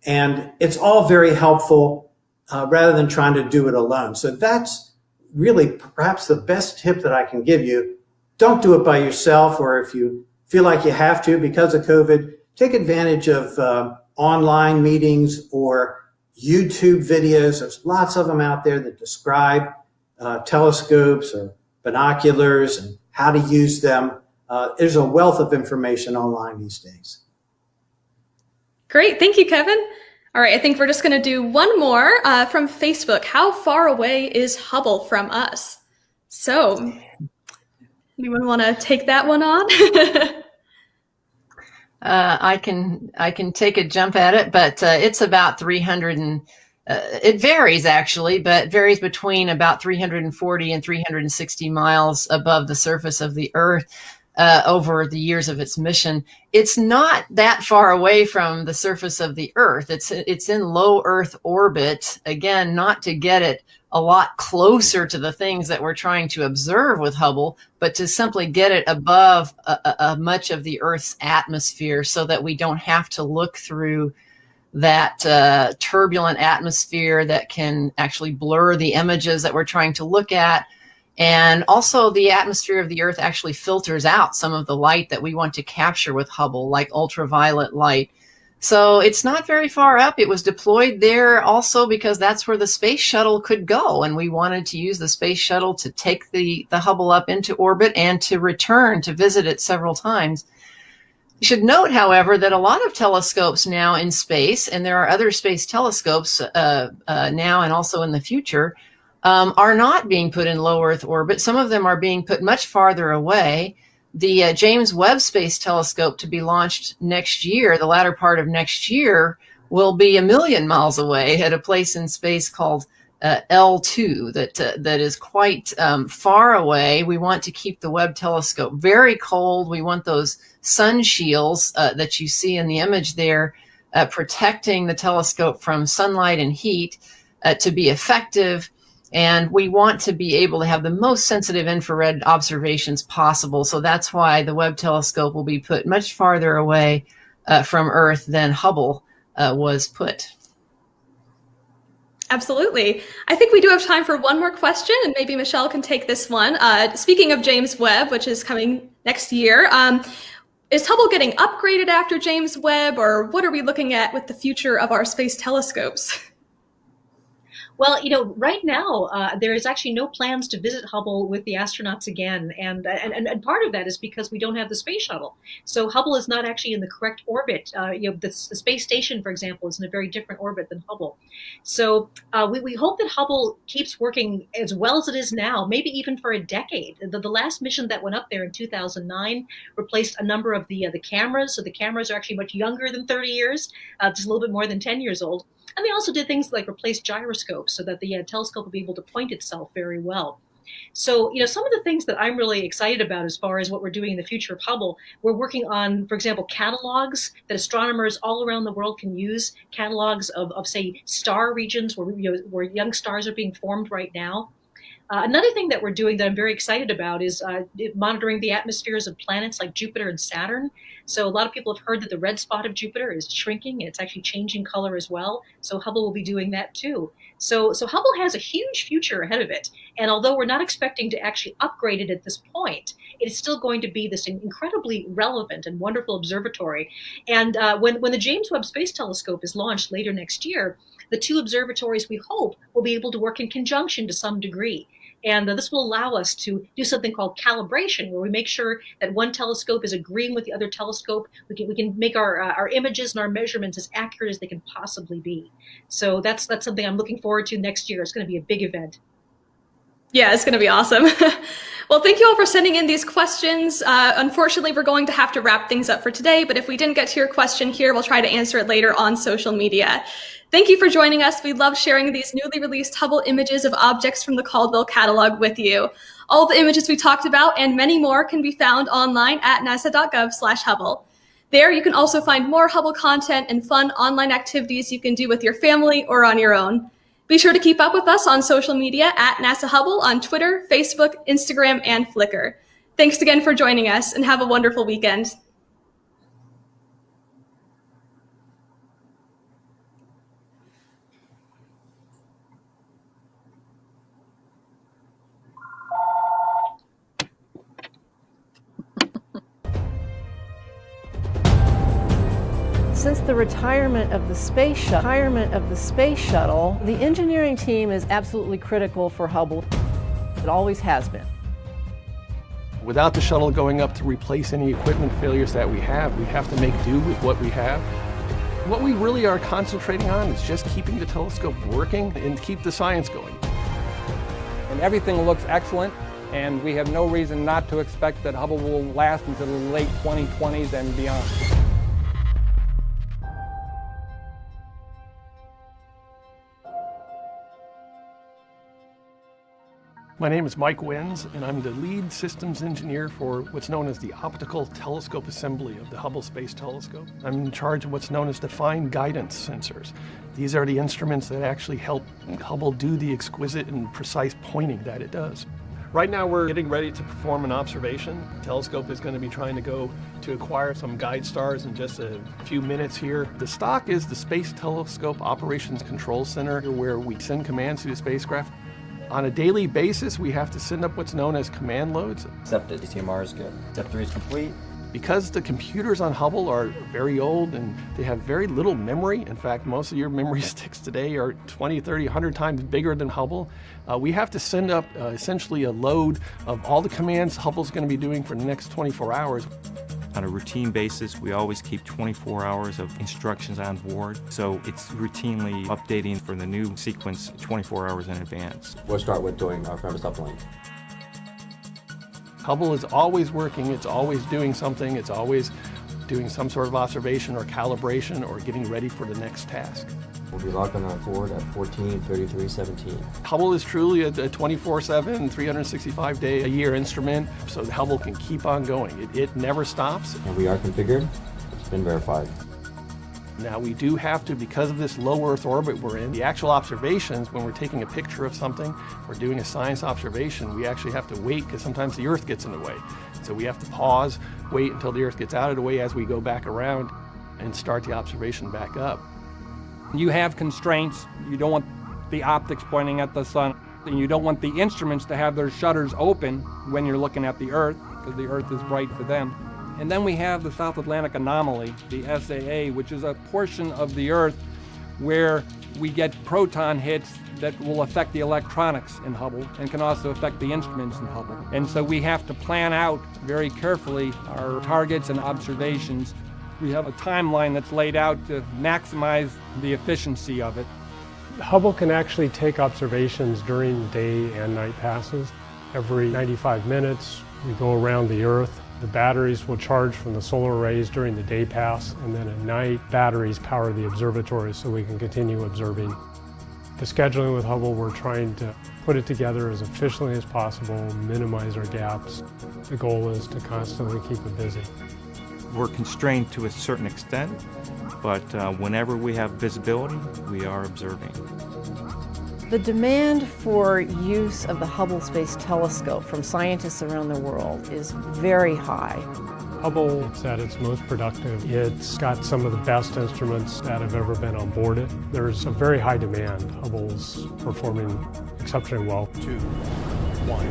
and it's all very helpful rather than trying to do it alone. So that's really perhaps the best tip that I can give you. Don't do it by yourself, or if you feel like you have to because of COVID, take advantage of online meetings or YouTube videos. There's lots of them out there that describe telescopes or binoculars and how to use them. There's a wealth of information online these days. Great. Thank you, Kevin. All right, I think we're just going to do one more from Facebook. How far away is Hubble from us? So, anyone want to take that one on? I can take a jump at it, but it's about 300 and it varies actually, but varies between about 340 and 360 miles above the surface of the Earth over the years of its mission. It's not that far away from the surface of the Earth. It's in low Earth orbit, again, not to get it a lot closer to the things that we're trying to observe with Hubble, but to simply get it above much of the Earth's atmosphere so that we don't have to look through that turbulent atmosphere that can actually blur the images that we're trying to look at. And also the atmosphere of the Earth actually filters out some of the light that we want to capture with Hubble, like ultraviolet light. So it's not very far up. It was deployed there also because that's where the space shuttle could go. And we wanted to use the space shuttle to take the Hubble up into orbit and to return to visit it several times. You should note, however, that a lot of telescopes now in space, and there are other space telescopes now and also in the future, are not being put in low Earth orbit. Some of them are being put much farther away. The James Webb Space Telescope to be launched next year, the latter part of next year, will be 1 million miles away at a place in space called L2 that is quite far away. We want to keep the Webb telescope very cold. We want those sun shields that you see in the image there protecting the telescope from sunlight and heat to be effective. And we want to be able to have the most sensitive infrared observations possible. So that's why the Webb telescope will be put much farther away from Earth than Hubble was put. Absolutely. I think we do have time for one more question, and maybe Michelle can take this one. Speaking of James Webb, which is coming next year, is Hubble getting upgraded after James Webb, or what are we looking at with the future of our space telescopes? Well, you know, right now there is actually no plans to visit Hubble with the astronauts again, and part of that is because we don't have the space shuttle. So Hubble is not actually in the correct orbit. You know, the space station, for example, is in a very different orbit than Hubble. So we hope that Hubble keeps working as well as it is now, maybe even for a decade. The last mission that went up there in 2009 replaced a number of the cameras. So the cameras are actually much younger than 30 years, just a little bit more than 10 years old. And they also did things like replace gyroscopes so that the telescope will be able to point itself very well. So, some of the things that I'm really excited about as far as what we're doing in the future of Hubble, we're working on, for example, catalogs that astronomers all around the world can use, catalogs of say, star regions where young stars are being formed right now. Another thing that we're doing that I'm very excited about is monitoring the atmospheres of planets like Jupiter and Saturn. So a lot of people have heard that the red spot of Jupiter is shrinking, and it's actually changing color as well. So Hubble will be doing that too. So Hubble has a huge future ahead of it. And although we're not expecting to actually upgrade it at this point, it is still going to be this incredibly relevant and wonderful observatory. And when the James Webb Space Telescope is launched later next year, the two observatories, we hope, will be able to work in conjunction to some degree. And this will allow us to do something called calibration, where we make sure that one telescope is agreeing with the other telescope. We can make our images and our measurements as accurate as they can possibly be. So that's something I'm looking forward to next year. It's going to be a big event. Yeah, it's going to be awesome. Well, thank you all for sending in these questions. Unfortunately, we're going to have to wrap things up for today, but if we didn't get to your question here, we'll try to answer it later on social media. Thank you for joining us. We love sharing these newly released Hubble images of objects from the Caldwell catalog with you. All the images we talked about and many more can be found online at nasa.gov/Hubble. There, you can also find more Hubble content and fun online activities you can do with your family or on your own. Be sure to keep up with us on social media at NASA Hubble on Twitter, Facebook, Instagram, and Flickr. Thanks again for joining us, and have a wonderful weekend. Since the retirement of the space shuttle, the engineering team is absolutely critical for Hubble. It always has been. Without the shuttle going up to replace any equipment failures that we have to make do with what we have. What we really are concentrating on is just keeping the telescope working and keep the science going. And everything looks excellent, and we have no reason not to expect that Hubble will last until the late 2020s and beyond. My name is Mike Wins, and I'm the lead systems engineer for what's known as the Optical Telescope Assembly of the Hubble Space Telescope. I'm in charge of what's known as defined guidance sensors. These are the instruments that actually help Hubble do the exquisite and precise pointing that it does. Right now we're getting ready to perform an observation. The telescope is going to be trying to go to acquire some guide stars in just a few minutes here. The stock is the Space Telescope Operations Control Center, where we send commands to the spacecraft. On a daily basis, we have to send up what's known as command loads. Step DTMR is good. Step 3 is complete. Because the computers on Hubble are very old and they have very little memory, in fact, most of your memory sticks today are 20, 30, 100 times bigger than Hubble, we have to send up essentially a load of all the commands Hubble's going to be doing for the next 24 hours. On a routine basis, we always keep 24 hours of instructions on board, so it's routinely updating for the new sequence 24 hours in advance. We'll start with doing our premise uplink. Hubble is always working, it's always doing something, it's always doing some sort of observation or calibration or getting ready for the next task. We'll be logging on board at 14:33:17. Hubble is truly a 24/7, 365-day-a-year instrument, so Hubble can keep on going. It never stops. And we are configured. It's been verified. Now we do have to, because of this low Earth orbit we're in, the actual observations, when we're taking a picture of something, we're doing a science observation, we actually have to wait because sometimes the Earth gets in the way. So we have to pause, wait until the Earth gets out of the way as we go back around and start the observation back up. You have constraints. You don't want the optics pointing at the sun, and you don't want the instruments to have their shutters open when you're looking at the Earth, because the Earth is bright for them. And then we have the South Atlantic Anomaly, the SAA, which is a portion of the Earth where we get proton hits that will affect the electronics in Hubble and can also affect the instruments in Hubble. And so we have to plan out very carefully our targets and observations. We have a timeline that's laid out to maximize the efficiency of it. Hubble can actually take observations during day and night passes. Every 95 minutes, we go around the Earth. The batteries will charge from the solar rays during the day pass, and then at night, batteries power the observatory so we can continue observing. The scheduling with Hubble, we're trying to put it together as efficiently as possible, minimize our gaps. The goal is to constantly keep it busy. We're constrained to a certain extent, but whenever we have visibility, we are observing. The demand for use of the Hubble Space Telescope from scientists around the world is very high. Hubble is at its most productive. It's got some of the best instruments that have ever been on board it. There's a very high demand. Hubble's performing exceptionally well. 2, 1,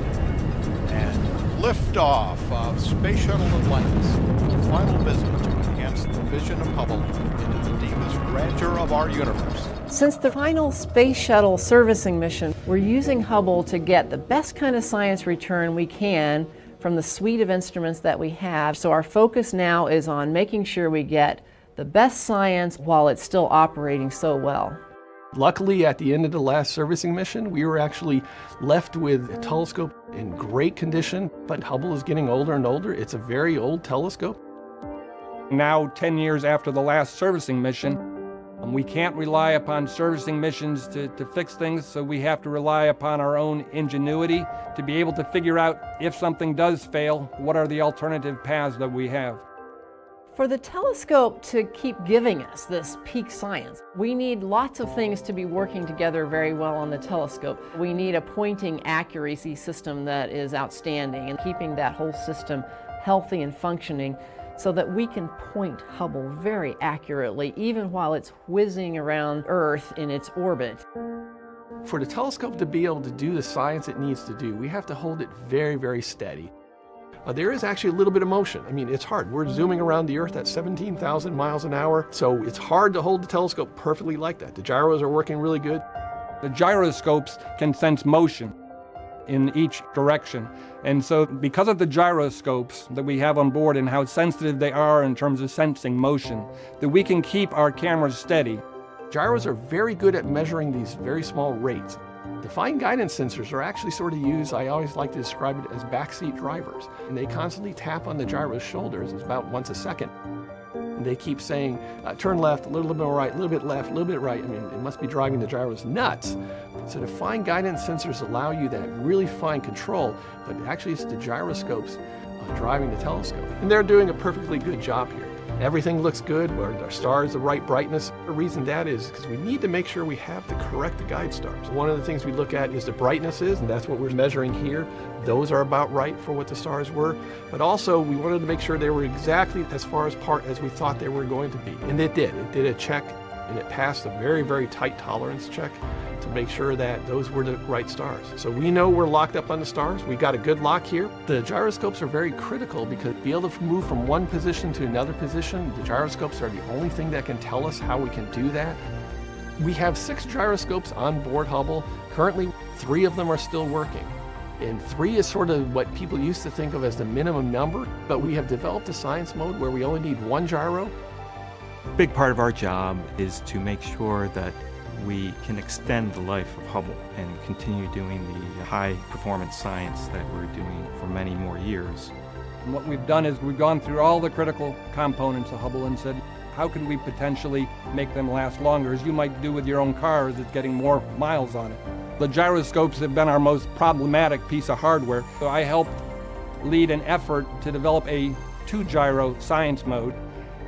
and liftoff of Space Shuttle Atlantis. The final visit to enhance the vision of Hubble into the deepest grandeur of our universe. Since the final Space Shuttle servicing mission, we're using Hubble to get the best kind of science return we can from the suite of instruments that we have. So our focus now is on making sure we get the best science while it's still operating so well. Luckily, at the end of the last servicing mission, we were actually left with a telescope in great condition, but Hubble is getting older and older. It's a very old telescope. Now, 10 years after the last servicing mission, we can't rely upon servicing missions to fix things, so we have to rely upon our own ingenuity to be able to figure out if something does fail, what are the alternative paths that we have. For the telescope to keep giving us this peak science, we need lots of things to be working together very well on the telescope. We need a pointing accuracy system that is outstanding and keeping that whole system healthy and functioning so that we can point Hubble very accurately even while it's whizzing around Earth in its orbit. For the telescope to be able to do the science it needs to do, we have to hold it very, very steady. There is actually a little bit of motion. I mean, it's hard. We're zooming around the Earth at 17,000 miles an hour, so it's hard to hold the telescope perfectly like that. The gyros are working really good. The gyroscopes can sense motion in each direction. And so because of the gyroscopes that we have on board and how sensitive they are in terms of sensing motion, that we can keep our cameras steady. Gyros are very good at measuring these very small rates. The fine guidance sensors are actually sort of used, I always like to describe it as backseat drivers. And they constantly tap on the gyro's shoulders, it's about once a second. And they keep saying, turn left, a little bit right, a little bit left, a little bit right. I mean, it must be driving the gyros nuts. So the fine guidance sensors allow you that really fine control, but actually it's the gyroscopes driving the telescope. And they're doing a perfectly good job here. Everything looks good, our stars the right brightness. The reason that is because we need to make sure we have the correct guide stars. One of the things we look at is the brightnesses, and that's what we're measuring here. Those are about right for what the stars were. But also, we wanted to make sure they were exactly as far apart as we thought they were going to be. And it did. It did a check, and it passed a very, very tight tolerance check to make sure that those were the right stars. So we know we're locked up on the stars. We got a good lock here. The gyroscopes are very critical because to be able to move from one position to another position, the gyroscopes are the only thing that can tell us how we can do that. We have 6 gyroscopes on board Hubble. Currently, 3 of them are still working. And 3 is sort of what people used to think of as the minimum number, but we have developed a science mode where we only need 1 gyro. A big part of our job is to make sure that we can extend the life of Hubble and continue doing the high performance science that we're doing for many more years. And what we've done is we've gone through all the critical components of Hubble and said, how can we potentially make them last longer, as you might do with your own car as it's getting more miles on it. The gyroscopes have been our most problematic piece of hardware, so I helped lead an effort to develop a 2-gyro science mode.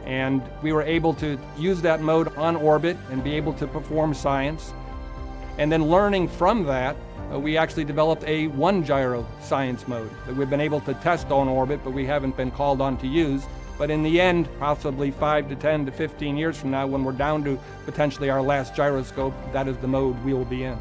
And we were able to use that mode on orbit and be able to perform science. And then learning from that, we actually developed a 1-gyro science mode that we've been able to test on orbit, but we haven't been called on to use. But in the end, possibly 5 to 10 to 15 years from now, when we're down to potentially our last gyroscope, that is the mode we will be in.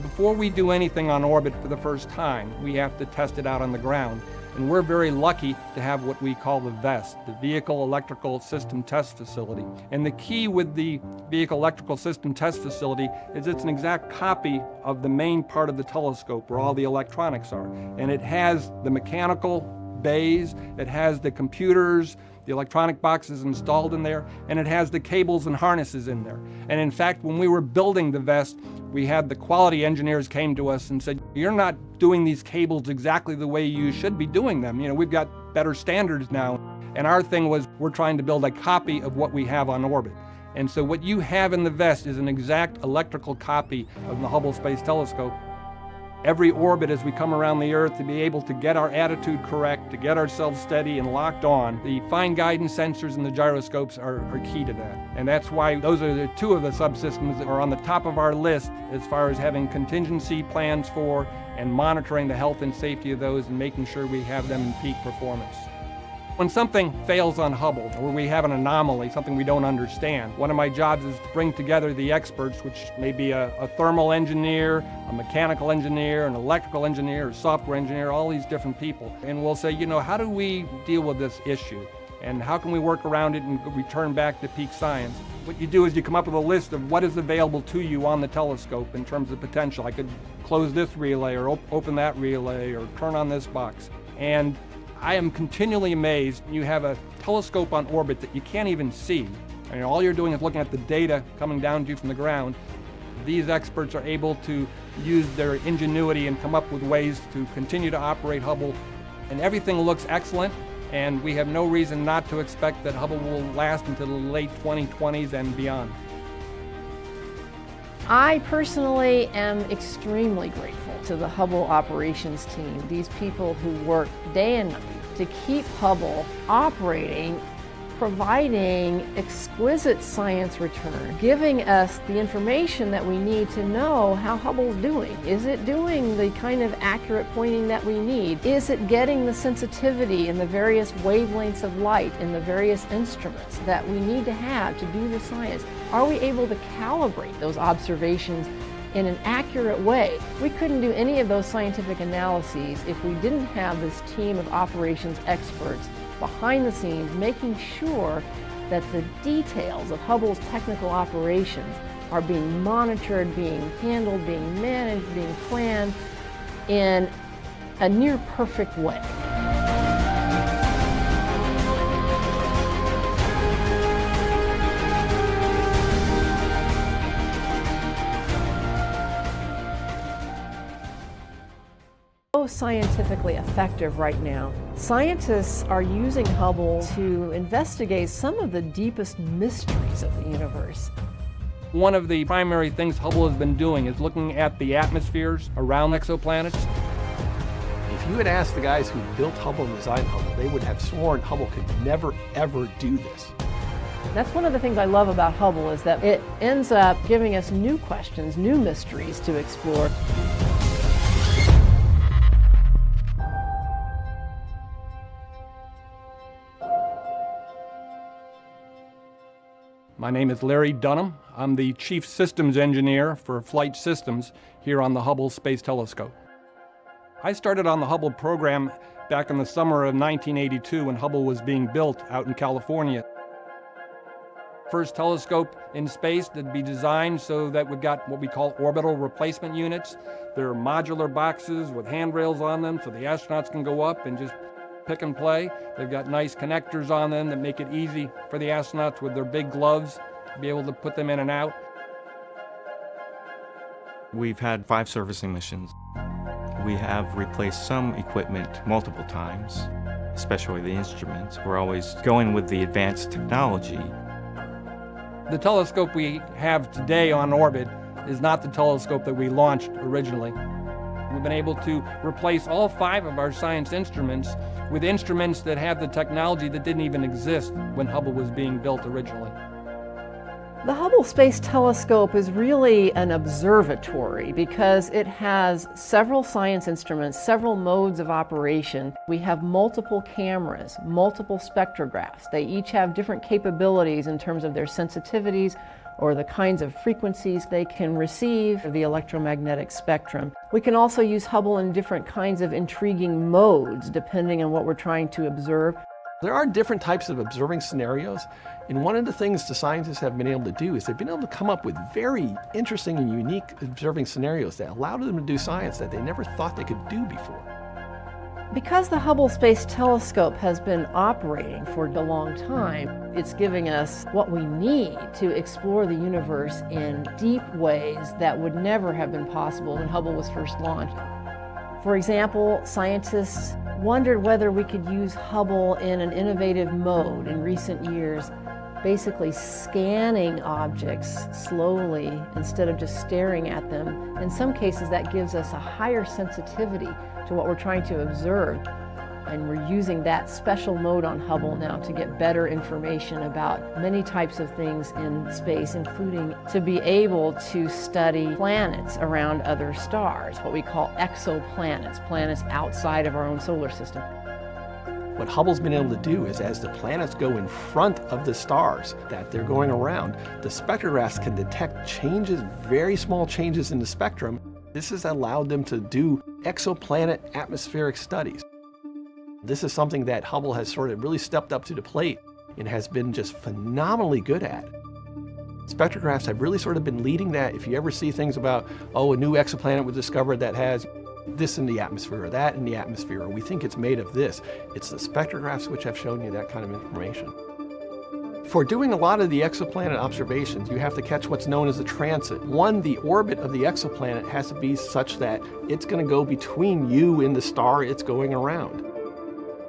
Before we do anything on orbit for the first time, we have to test it out on the ground. And we're very lucky to have what we call the VEST, the Vehicle Electrical System Test Facility. And the key with the Vehicle Electrical System Test Facility is it's an exact copy of the main part of the telescope where all the electronics are. And it has the mechanical bays, it has the computers, the electronic boxes installed in there, and it has the cables and harnesses in there. And in fact, when we were building the VEST, we had the quality engineers came to us and said, you're not doing these cables exactly the way you should be doing them. You know, we've got better standards now. And our thing was, we're trying to build a copy of what we have on orbit. And so what you have in the vest is an exact electrical copy of the Hubble Space Telescope. Every orbit as we come around the Earth, to be able to get our attitude correct, to get ourselves steady and locked on, the fine guidance sensors and the gyroscopes are key to that. And that's why those are the two of the subsystems that are on the top of our list as far as having contingency plans for and monitoring the health and safety of those and making sure we have them in peak performance. When something fails on Hubble, or we have an anomaly, something we don't understand, one of my jobs is to bring together the experts, which may be a thermal engineer, a mechanical engineer, an electrical engineer, a software engineer, all these different people. And we'll say, you know, how do we deal with this issue? And how can we work around it and return back to peak science? What you do is you come up with a list of what is available to you on the telescope in terms of potential. I could close this relay or open that relay or turn on this box. And I am continually amazed. You have a telescope on orbit that you can't even see. I mean, all you're doing is looking at the data coming down to you from the ground. These experts are able to use their ingenuity and come up with ways to continue to operate Hubble. And everything looks excellent, and we have no reason not to expect that Hubble will last until the late 2020s and beyond. I personally am extremely grateful to the Hubble operations team, these people who work day and night to keep Hubble operating, providing exquisite science return, giving us the information that we need to know how Hubble's doing. Is it doing the kind of accurate pointing that we need? Is it getting the sensitivity in the various wavelengths of light in the various instruments that we need to have to do the science? Are we able to calibrate those observations in an accurate way? We couldn't do any of those scientific analyses if we didn't have this team of operations experts behind the scenes making sure that the details of Hubble's technical operations are being monitored, being handled, being managed, being planned in a near perfect way. So scientifically effective right now. Scientists are using Hubble to investigate some of the deepest mysteries of the universe. One of the primary things Hubble has been doing is looking at the atmospheres around exoplanets. If you had asked the guys who built Hubble and designed Hubble, they would have sworn Hubble could never, ever do this. That's one of the things I love about Hubble, is that it ends up giving us new questions, new mysteries to explore. My name is Larry Dunham. I'm the Chief Systems Engineer for Flight Systems here on the Hubble Space Telescope. I started on the Hubble program back in the summer of 1982 when Hubble was being built out in California. First telescope in space that'd be designed so that we've got what we call orbital replacement units. They're modular boxes with handrails on them so the astronauts can go up and just pick and play. They've got nice connectors on them that make it easy for the astronauts with their big gloves to be able to put them in and out. We've had 5 servicing missions. We have replaced some equipment multiple times, especially the instruments. We're always going with the advanced technology. The telescope we have today on orbit is not the telescope that we launched originally. We've been able to replace all 5 of our science instruments with instruments that have the technology that didn't even exist when Hubble was being built originally. The Hubble Space Telescope is really an observatory because it has several science instruments, several modes of operation. We have multiple cameras, multiple spectrographs. They each have different capabilities in terms of their sensitivities or the kinds of frequencies they can receive the electromagnetic spectrum. We can also use Hubble in different kinds of intriguing modes depending on what we're trying to observe. There are different types of observing scenarios, and one of the things the scientists have been able to do is they've been able to come up with very interesting and unique observing scenarios that allow them to do science that they never thought they could do before. Because the Hubble Space Telescope has been operating for a long time, it's giving us what we need to explore the universe in deep ways that would never have been possible when Hubble was first launched. For example, scientists wondered whether we could use Hubble in an innovative mode in recent years basically scanning objects slowly instead of just staring at them. In some cases, that gives us a higher sensitivity to what we're trying to observe. And we're using that special mode on Hubble now to get better information about many types of things in space, including to be able to study planets around other stars, what we call exoplanets, planets outside of our own solar system. What Hubble's been able to do is, as the planets go in front of the stars that they're going around, the spectrographs can detect changes, very small changes in the spectrum. This has allowed them to do exoplanet atmospheric studies. This is something that Hubble has sort of really stepped up to the plate and has been just phenomenally good at. Spectrographs have really sort of been leading that. If you ever see things about, oh, a new exoplanet was discovered that has this in the atmosphere or that in the atmosphere, or we think it's made of this, it's the spectrographs which have shown you that kind of information. For doing a lot of the exoplanet observations, you have to catch what's known as a transit. One, the orbit of the exoplanet has to be such that it's going to go between you and the star it's going around.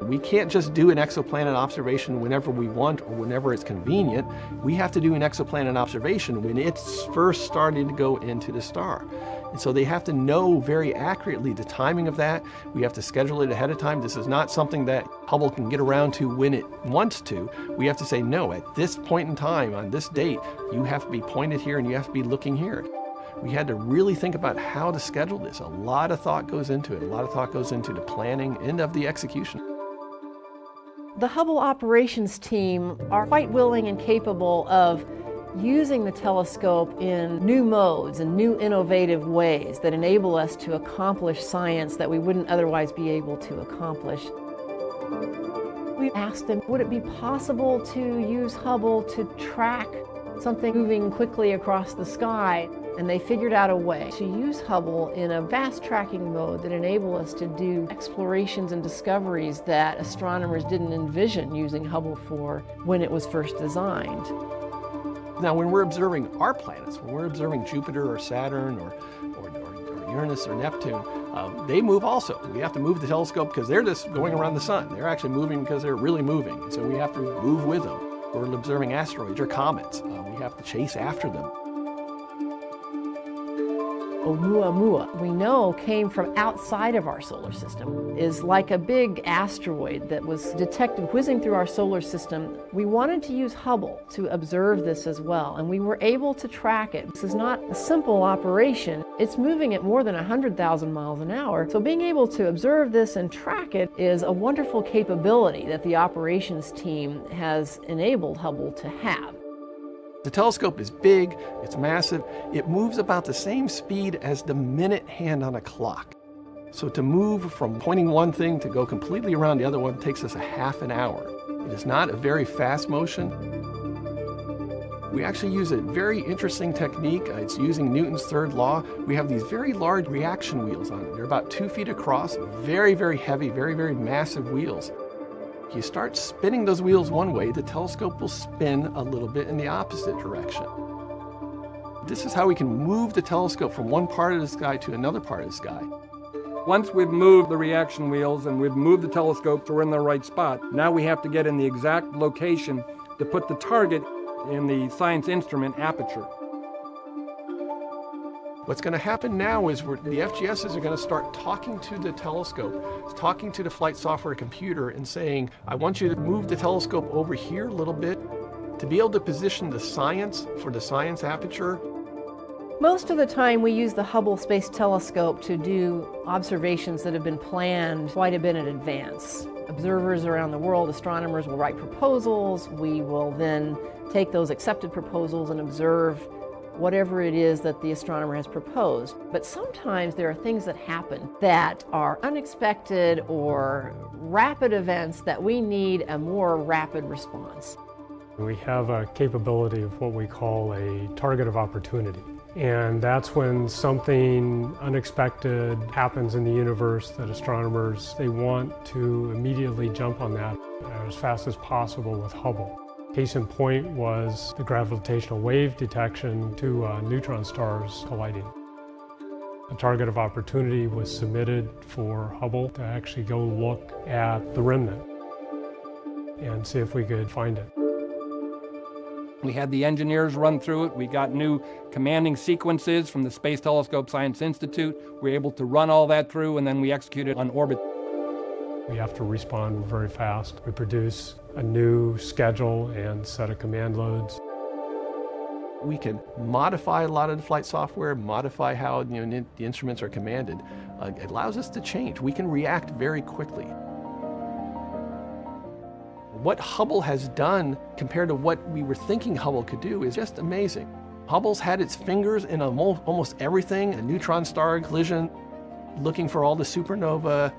We can't just do an exoplanet observation whenever we want or whenever it's convenient. We have to do an exoplanet observation when it's first starting to go into the star. And so they have to know very accurately the timing of that. We have to schedule it ahead of time. This is not something that Hubble can get around to when it wants to. We have to say, no, at this point in time, on this date, you have to be pointed here and you have to be looking here. We had to really think about how to schedule this. A lot of thought goes into it. A lot of thought goes into the planning and of the execution. The Hubble operations team are quite willing and capable of using the telescope in new modes and new innovative ways that enable us to accomplish science that we wouldn't otherwise be able to accomplish. We asked them, would it be possible to use Hubble to track something moving quickly across the sky? And they figured out a way to use Hubble in a vast tracking mode that enabled us to do explorations and discoveries that astronomers didn't envision using Hubble for when it was first designed. Now, when we're observing our planets, when we're observing Jupiter or Saturn or Uranus or Neptune, they move also. We have to move the telescope because they're just going around the sun. They're actually moving because they're really moving. And so we have to move with them. We're observing asteroids or comets. We have to chase after them. Oumuamua, we know came from outside of our solar system, is like a big asteroid that was detected whizzing through our solar system. We wanted to use Hubble to observe this as well, and we were able to track it. This is not a simple operation. It's moving at more than 100,000 miles an hour, so being able to observe this and track it is a wonderful capability that the operations team has enabled Hubble to have. The telescope is big, it's massive, it moves about the same speed as the minute hand on a clock. So to move from pointing one thing to go completely around the other one takes us a half an hour. It is not a very fast motion. We actually use a very interesting technique. It's using Newton's third law. We have these very large reaction wheels on it. They're about 2 feet across, very, very heavy, very, very massive wheels. If you start spinning those wheels one way, the telescope will spin a little bit in the opposite direction. This is how we can move the telescope from one part of the sky to another part of the sky. Once we've moved the reaction wheels and we've moved the telescope so we're in the right spot, now we have to get in the exact location to put the target in the science instrument aperture. What's going to happen now is the FGSs are going to start talking to the telescope, talking to the flight software computer and saying, I want you to move the telescope over here a little bit to be able to position the science for the science aperture. Most of the time we use the Hubble Space Telescope to do observations that have been planned quite a bit in advance. Observers around the world, astronomers will write proposals. We will then take those accepted proposals and observe whatever it is that the astronomer has proposed. But sometimes there are things that happen that are unexpected or rapid events that we need a more rapid response. We have a capability of what we call a target of opportunity. And that's when something unexpected happens in the universe that astronomers, they want to immediately jump on that as fast as possible with Hubble. Case in point was the gravitational wave detection to neutron stars colliding. A target of opportunity was submitted for Hubble to actually go look at the remnant and see if we could find it. We had the engineers run through it. We got new commanding sequences from the Space Telescope Science Institute. We were able to run all that through, and then we executed on orbit. We have to respond very fast. We produce a new schedule and set of command loads. We can modify a lot of the flight software, modify how the instruments are commanded. It allows us to change. We can react very quickly. What Hubble has done compared to what we were thinking Hubble could do is just amazing. Hubble's had its fingers in almost everything, a neutron star collision, looking for all the supernova,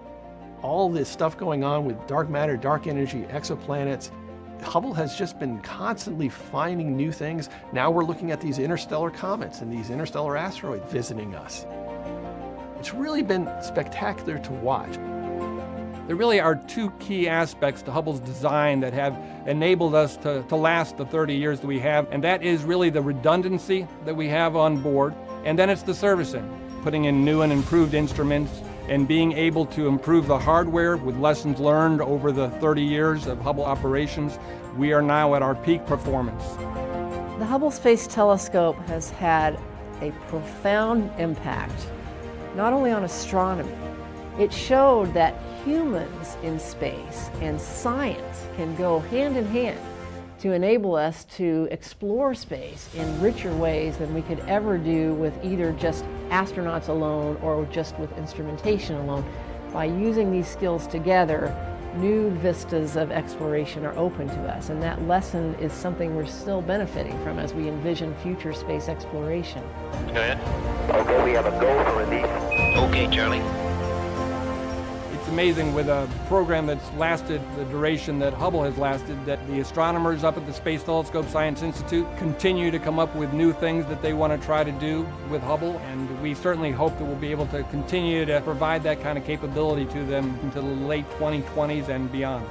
all this stuff going on with dark matter, dark energy, exoplanets. Hubble has just been constantly finding new things. Now we're looking at these interstellar comets and these interstellar asteroids visiting us. It's really been spectacular to watch. There really are two key aspects to Hubble's design that have enabled us to last the 30 years that we have, and that is really the redundancy that we have on board, and then it's the servicing, putting in new and improved instruments, and being able to improve the hardware with lessons learned over the 30 years of Hubble operations. We are now at our peak performance. The Hubble Space Telescope has had a profound impact, not only on astronomy. It showed that humans in space and science can go hand in hand to enable us to explore space in richer ways than we could ever do with either just astronauts alone or just with instrumentation alone. By using these skills together, new vistas of exploration are open to us, and that lesson is something we're still benefiting from as we envision future space exploration. Go ahead. Okay, we have a go for release. Okay, Charlie. It's amazing with a program that's lasted the duration that Hubble has lasted, that the astronomers up at the Space Telescope Science Institute continue to come up with new things that they want to try to do with Hubble, and we certainly hope that we'll be able to continue to provide that kind of capability to them into the late 2020s and beyond.